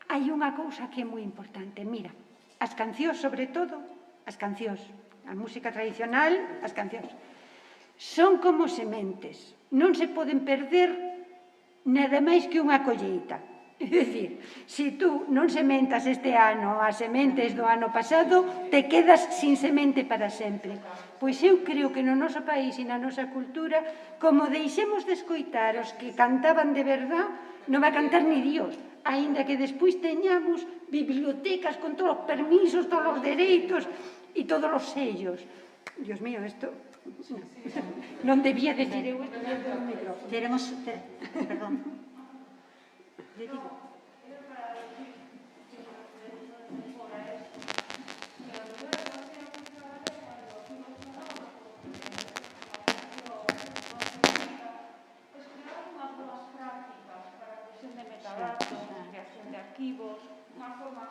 Hai unha cousa que é moi importante. Mira, as cancións, sobre todo, as cancións, a música tradicional, as cancións, son como sementes. Non se poden perder nada máis que unha colleita. É dicir, se tú non sementas este ano as sementes do ano pasado, te quedas sin semente para sempre. Pois eu creo que no noso país e na nosa cultura, como deixemos de escoitar os que cantaban de verdad, non va a cantar ni Dios, aínda que despois teñamos bibliotecas con todos os permisos, todos os dereitos e todos os sellos. Dios mío, isto non debía decir eu isto dentro do micrófono. Perdón. Le digo. Creación de arquivos, unha forma,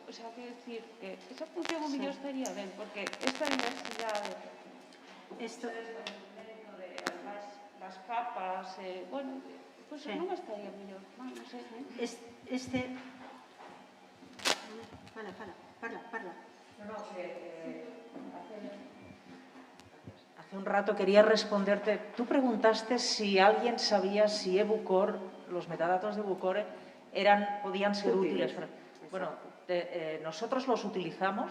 o sea, quero dicir que esa función o mellor estaría ben, porque esta diversidade, de las capas, bueno, pois non estaría mellor, non sei. Parla. Hace un rato quería responderte. Tú preguntaste si alguien sabía si eBucor, los metadatos de Bucore, podían ser útiles. Bueno, nosotros los utilizamos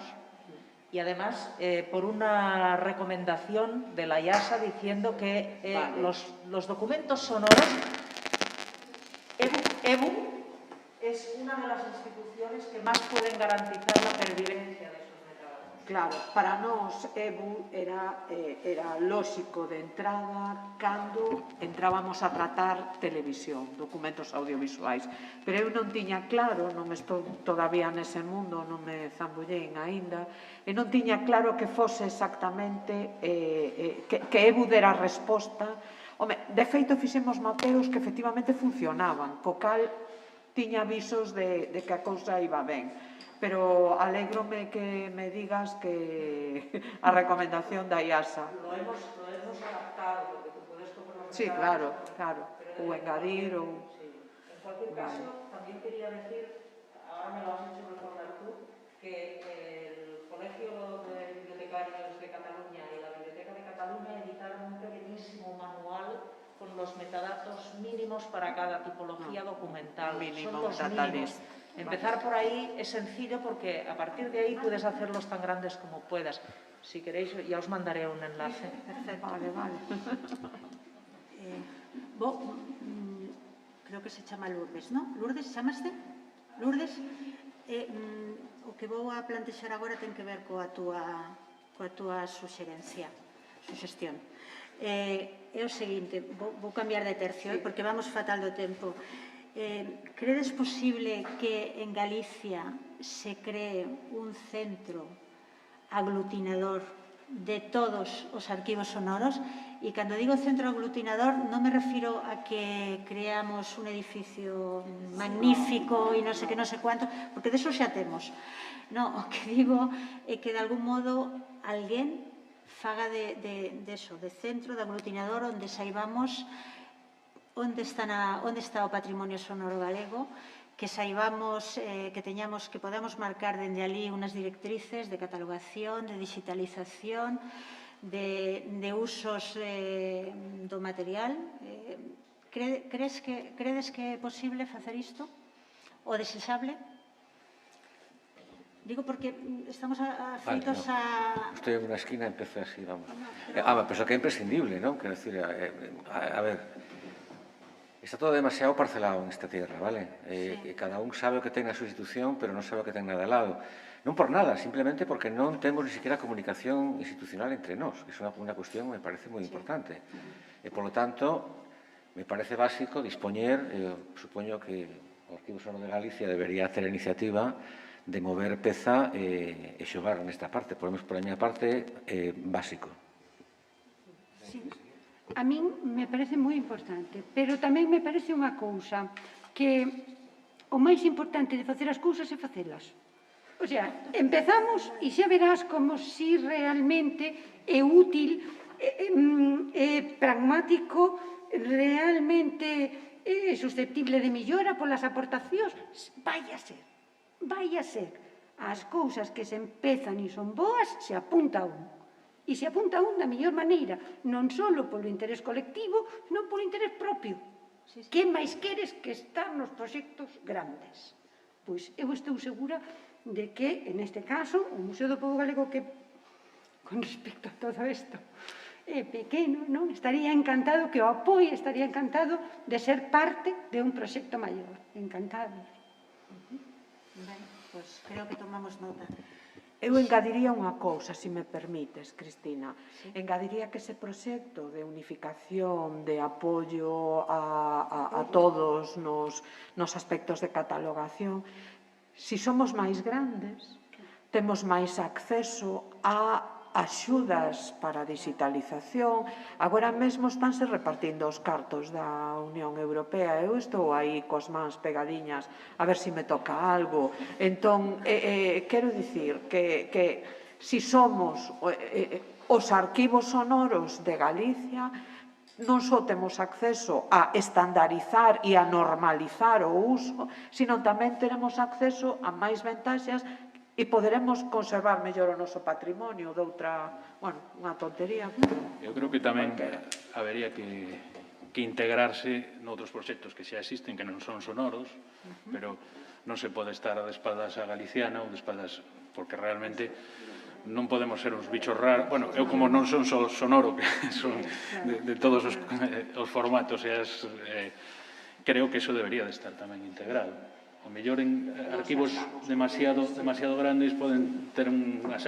y además por una recomendación de la IASA diciendo que los documentos sonoros, EBU es una de las instituciones que más pueden garantizar la pervivencia de esos metadatos. Claro, para nós EBU era lóxico de entrada cando entrábamos a tratar televisión, documentos audiovisuais. Pero eu non tiña claro, non estou todavía nese mundo, non me zambullén aínda, e non tiña claro que fose exactamente que EBU dera resposta. Home, de feito, fixemos mapeos que efectivamente funcionaban, co cal tiña avisos de que a cousa iba ben. Pero alégrome que me digas que a recomendación da IASA. Lo hemos adaptado, porque tú puedes comprobar. Sí, claro. O engadir ou... Sí, en cualquier caso, también quería decir, ahora me lo has hecho recordar tú, que el Colegio de Bibliotecarios de Cataluña y la Biblioteca de Cataluña editaron un pequeñísimo manual con los metadatos mínimos para cada tipología documental. Son los mínimos. Empezar por ahí es sencillo porque a partir de ahí puedes hacerlos tan grandes como puedas. Si queréis, ya os mandaré un enlace. Perfecto. Vale. Creo que se chama Lourdes, non? Lourdes, chamaste? Lourdes, o que vou a plantexar agora ten que ver coa túa suxestión. É o seguinte, vou cambiar de tercio, porque vamos fatal do tempo. Credes posible que en Galicia se cree un centro aglutinador de todos os arquivos sonoros? E cando digo centro aglutinador non me refiro a que creamos un edificio magnífico e non sei cuánto, porque deso xa temos. Non, o que digo é que de algún modo alguén faga de centro, de aglutinador, onde saibamos onde está o patrimonio sonoro galego, que saibamos, que podamos marcar dende ali unas directrices de catalogación, de digitalización, de usos do material. Credes que é posible facer isto? O desexable? Digo porque estamos afeitos a... Estoy en una esquina e empecé así, vamos. Pero que é imprescindible, non? Quero decir, a ver... Está todo demasiado parcelado en esta tierra, ¿vale? Cada un sabe o que ten na súa institución, pero non sabe o que ten nada al lado. Non por nada, simplemente porque non temos ni siquiera comunicación institucional entre nós, que é unha cuestión que me parece moi importante. E, por lo tanto, me parece básico dispoñer, supoño que o Arquivo Sonoro de Galicia debería hacer a iniciativa de mover peza e xogar nesta parte. Por lo menos, por a miña parte, básico. Sí. A min me parece moi importante, pero tamén me parece unha cousa que o máis importante de facer as cousas é facelas. O sea, empezamos e xa verás como si realmente é útil, é pragmático, realmente é susceptible de millora polas aportacións. Vai a ser. As cousas que se empezan e son boas, se apunta un. E se apunta un da mellor maneira, non só polo interés colectivo, non polo interés propio. Que máis queres que estar nos proxectos grandes? Pois eu estou segura de que, en este caso, o Museo do Pobo Galego, que con respecto a todo isto é pequeno, non? Estaría encantado, que o apoie, estaría encantado de ser parte de un proxecto maior. Encantado. Ben, pois creo que tomamos nota. Eu engadiría unha cousa, se me permites, Cristina. Engadiría que ese proxecto de unificación, de apoio a todos nos aspectos de catalogación, se somos máis grandes, temos máis acceso a axudas para a digitalización. Agora mesmo estánse repartindo os cartos da Unión Europea. Eu estou aí coas mans pegadiñas a ver se me toca algo. Entón, quero dicir que se somos os arquivos sonoros de Galicia, non só temos acceso a estandarizar e a normalizar o uso, sino tamén teremos acceso a máis ventaxas e poderemos conservar mellor o noso patrimonio de outra, unha tontería. Eu creo que tamén habería que integrarse noutros proxectos que xa existen, que non son sonoros, pero non se pode estar de espaldas a Galiciana ou de espaldas, porque realmente non podemos ser uns bichos raros. Bueno, eu como non son só sonoro, que son de todos os formatos, creo que eso debería de estar tamén integrado. O mellor en arquivos demasiado grandes poden ter unha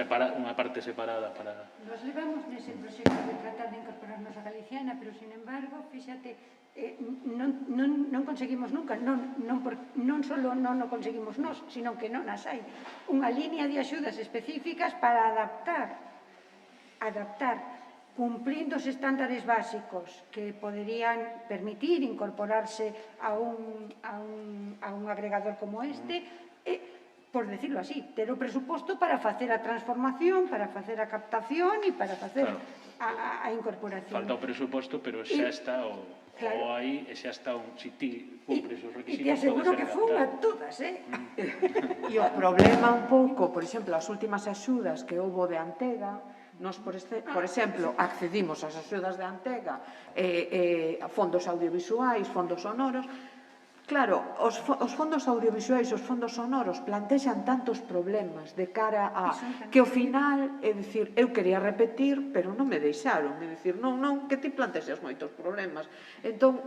parte separada para... Nos levamos nese proxecto de tratar de incorporarnos a Galiciana, pero, sin embargo, fíxate, non conseguimos nunca, non só non o conseguimos nós, sino que non as hai. Unha línea de axudas específicas para adaptar cumplindo os estándares básicos que poderían permitir incorporarse a un agregador como este, por decirlo así, ter o presuposto para facer a transformación, para facer a captación e para facer a incorporación. Falta o presuposto, pero xa está o aí, e xa está, se ti cumpres os requisitos, E te aseguro que fun a todas, E o problema un pouco, por exemplo, as últimas axudas que houve de Antega, nos, por exemplo, accedimos ás axudas de Antega, fondos audiovisuais, fondos sonoros. Claro, os fondos audiovisuais e os fondos sonoros plantexan tantos problemas de cara a que ao final, é dicir, eu quería repetir, pero non me deixaron, é dicir, non, que ti plantexas moitos problemas. Entón,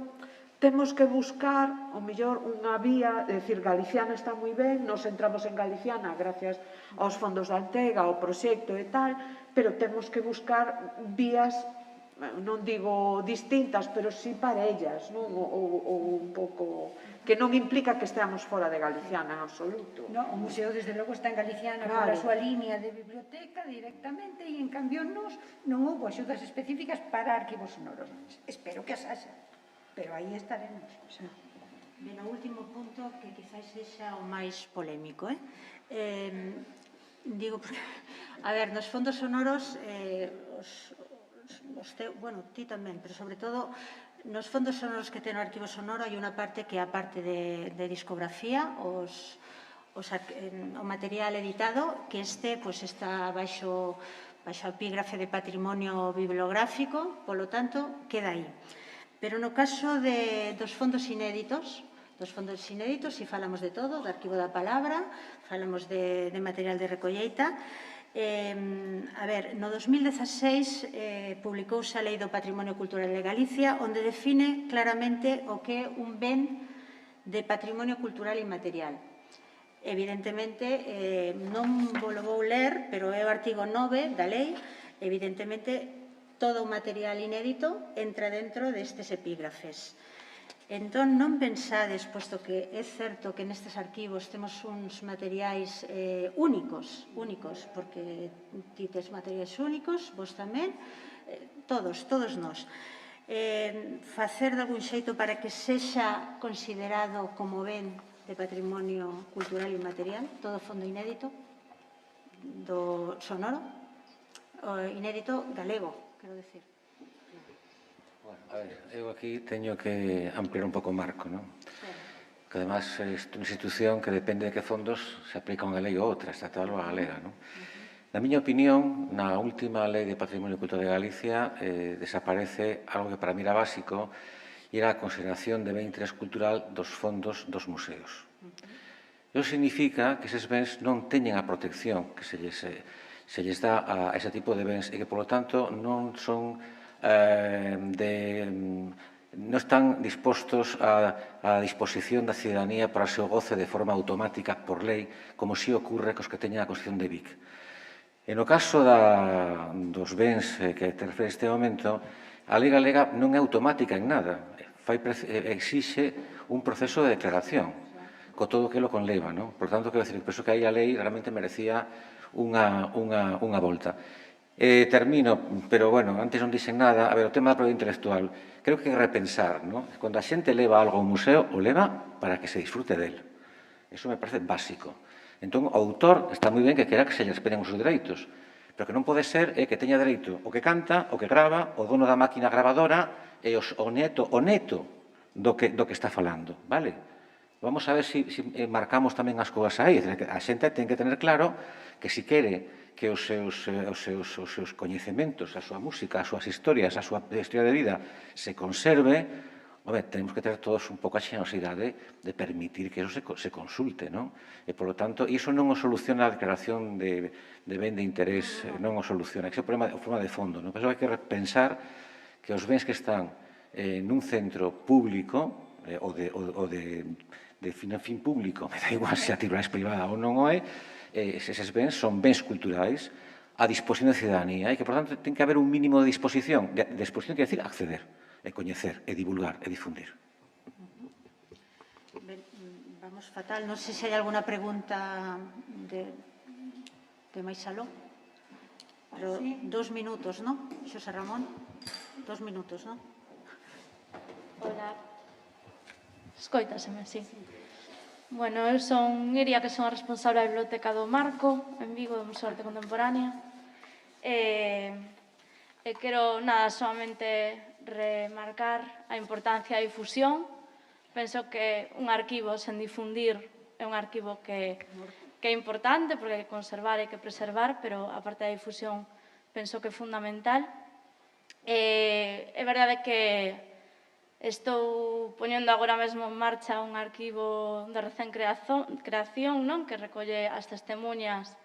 temos que buscar, o mellor, unha vía, é dicir, Galiciana está moi ben, nos entramos en Galiciana gracias aos fondos de Antega, ao proxecto e tal, pero temos que buscar vías, non digo distintas, pero sí parellas, non? Ou un pouco que non implica que esteamos fora de Galiciana en absoluto. O museo, desde logo, está en Galiciana por a súa línea de biblioteca directamente e, en cambio, non houve axudas específicas para arquivos sonoros. Espero que as haxa, pero aí estaremos. Ben, o último punto, que quizás sexa o máis polémico, digo, porque, a ver, nos fondos sonoros, bueno, ti tamén, pero sobre todo nos fondos sonoros que ten o arquivo sonoro hai unha parte que é a parte de discografía, o material editado, que está baixo a epígrafe de patrimonio bibliográfico, polo tanto, queda aí. Pero no caso dos fondos inéditos, si falamos de todo, do arquivo da palabra, falamos de material de recolleita. A ver, no 2016 publicouse a Lei do Patrimonio Cultural de Galicia, onde define claramente o que é un ben de patrimonio cultural inmaterial. Evidentemente, non vou ler, pero é o artigo 9 da lei, evidentemente, todo o material inédito entra dentro destes epígrafes. Entón, non pensades, posto que é certo que nestes arquivos temos uns materiais únicos, porque ti tes materiais únicos, vos tamén, todos nós. Facer de algún xeito para que sexa considerado como ben de patrimonio cultural e inmaterial, todo fondo inédito do sonoro, inédito galego, quero decir. A ver, eu aquí teño que ampliar un pouco o marco, non? Que además é unha institución que depende de que fondos se aplica unha lei ou outra, está toda a galega, non? Na miña opinión, na última lei de Patrimonio Cultural de Galicia desaparece algo que para mí era básico e era a consideración de ben interés cultural dos fondos dos museos. Iso significa que eses bens non teñen a protección que se lles dá a ese tipo de bens e que, polo tanto, non son non están dispostos a disposición da ciudadanía para o seu goce de forma automática por lei, como si ocurre cos que teñen a Constitución de Vic. E no caso dos bens que te refere este momento, a lei galega non é automática en nada, exixe un proceso de declaración, co todo o que lo conleva, non? Por tanto, quero dicir, penso que aí a lei realmente merecía unha volta. Termino, pero, bueno, antes non dixen nada. A ver, o tema da propiedade intelectual. Creo que hai que repensar, non? Cando a xente leva algo ao museo, o leva para que se disfrute del. Eso me parece básico. Entón, o autor está moi ben que quera que se lle respeten os seus dereitos, pero que non pode ser que teña dereito o que canta, o que grava, o dono da máquina grabadora e o neto do que está falando, vale? Vamos a ver se marcamos tamén as cousas aí. A xente ten que tener claro que se quere que os seus coñecementos, a súa música, as súas historias, a súa historia de vida se conserve, tenemos que ter todos un pouco a xenerosidade de permitir que eso se consulte, non? E, polo tanto, iso non o soluciona a declaración de ben de interés, non o soluciona. Ese é o problema de fondo, non? Penso que hai que pensar que os bens que están nun centro público ou de fin público, me dá igual se a titularidade privada ou non o é, eses bens son bens culturais a disposición da ciudadanía e que, por tanto, ten que haber un mínimo de disposición. Disposición quer decir acceder, e coñecer, e divulgar, e difundir. Vamos fatal. Non sei se hai alguna pregunta de máis aló. Pero 2 minutos, non? Xosé Ramón, 2 minutos, non? Hola. Escoitaseme, sí. Bueno, eu son Iria, que son a responsable da Biblioteca do Marco, en Vigo, do Museo de Arte Contemporánea. E quero, solamente remarcar a importancia da difusión. Penso que un arquivo sen difundir é un arquivo que é importante, porque hai que conservar, hai que preservar, pero a parte da difusión penso que é fundamental. É verdade que estou poñendo agora mesmo en marcha un arquivo de recén creación, que recolle as testemunhas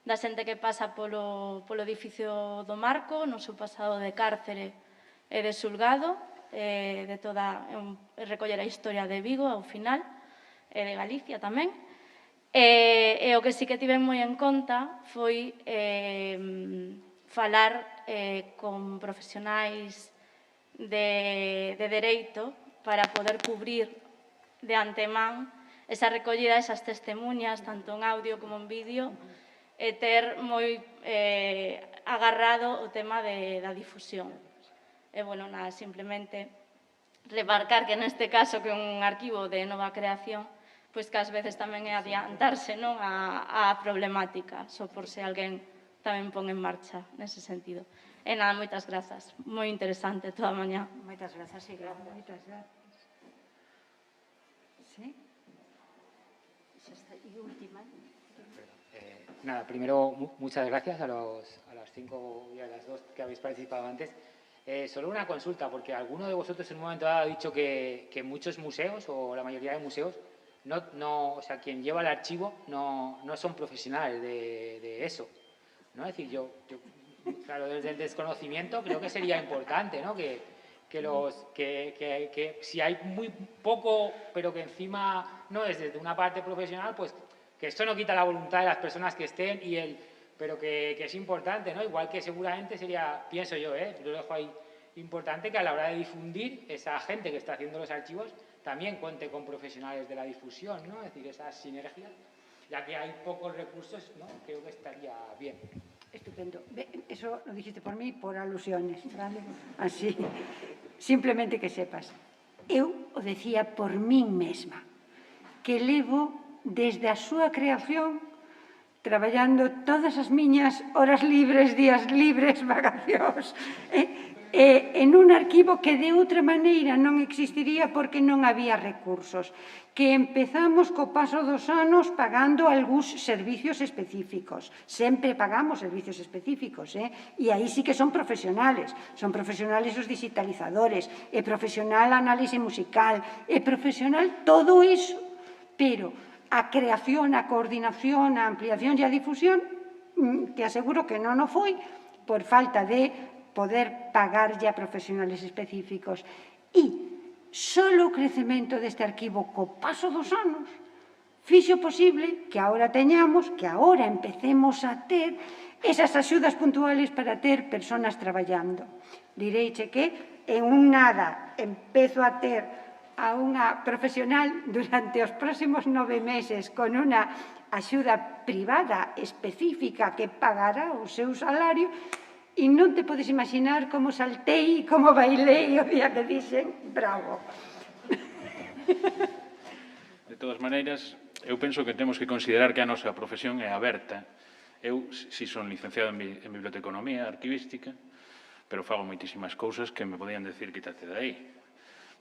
da xente que pasa polo edificio do Marco, no seu pasado de cárcere e de xulgado, recoller a historia de Vigo ao final, e de Galicia tamén. E o que sí que tive moi en conta foi falar con profesionais de dereito para poder cubrir de antemán esa recollida, esas testemunhas, tanto en audio como en vídeo, e ter moi agarrado o tema da difusión. E, bueno, simplemente remarcar que neste caso, que é un arquivo de nova creación, pois que ás veces tamén é adiantarse á problemática, só por se alguén tamén pon en marcha nese sentido. E nada, moitas grazas. Moi interesante toda a mañá. Moitas grazas, Iria. Moitas grazas. Sí? Y última. Nada, primero, muchas gracias a las 5 y a las 2 que habéis participado antes. Solo una consulta, porque alguno de vosotros en un momento dado ha dicho que muchos museos, o la mayoría de museos, o sea, quien lleva el archivo no son profesionales de eso, ¿no? Es decir, yo claro, desde el desconocimiento creo que sería importante, ¿no? Que si hay muy poco, pero que encima no es desde una parte profesional, pues que esto no quita la voluntad de las personas que estén, pero que es importante, ¿no? Igual que seguramente sería, pienso yo, lo dejo ahí, importante que a la hora de difundir, esa gente que está haciendo los archivos también cuente con profesionales de la difusión, ¿no? Es decir, esas sinergias, ya que hay pocos recursos, ¿no? Creo que estaría bien. Estupendo. Eso lo dijiste por mí, por alusiones, ¿vale? Así, simplemente que sepas. Eu o decía por min mesma, que levo desde a súa creación traballando todas as miñas horas libres, días libres, vacacións, en un arquivo que de outra maneira non existiría porque non había recursos, que empezamos co paso dos anos pagando algúns servicios específicos. Sempre pagamos servicios específicos, e aí sí que son profesionales os digitalizadores, é profesional a análise musical, é profesional todo iso, pero a creación, a coordinación, a ampliación e a difusión, te aseguro que non o foi por falta de poder pagarlle a profesionales específicos. E só o crecemento deste arquivo co paso dos anos fixo posible que agora teñamos, que agora empecemos a ter esas axudas puntuales para ter persoas traballando. Direiche que en un nada empezo a ter a unha profesional durante os próximos 9 meses con unha axuda privada específica que pagará o seu salario. E non te podes imaginar como saltei, como bailei o día que dixen bravo. De todas maneiras, eu penso que temos que considerar que a nosa profesión é aberta. Eu, si son licenciado en biblioteconomía arquivística, pero fago moitísimas cousas que me podían decir quítate de aí,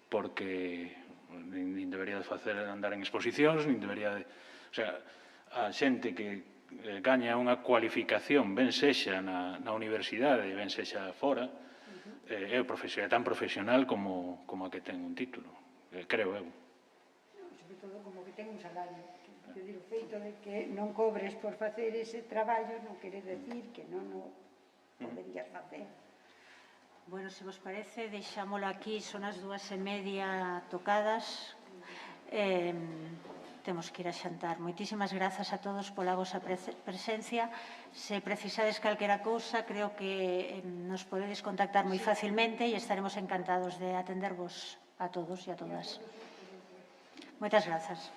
porque nin debería de facer andar en exposicións, nin debería de... O sea, a xente que gaña unha cualificación, ben sexa na universidade, ben sexa fora, é tan profesional como a que ten un título, creo eu. Sobre todo como que ten un salario. O feito de que non cobres por facer ese traballo non quere decir que non o poderías facer. Bueno, se vos parece, deixámolo aquí, son as 2:30 tocadas. Temos que ir a xantar. Moitísimas grazas a todos pola vosa presencia. Se precisades calquera cousa, creo que nos podedes contactar moi facilmente e estaremos encantados de atendervos a todos e a todas. Moitas grazas.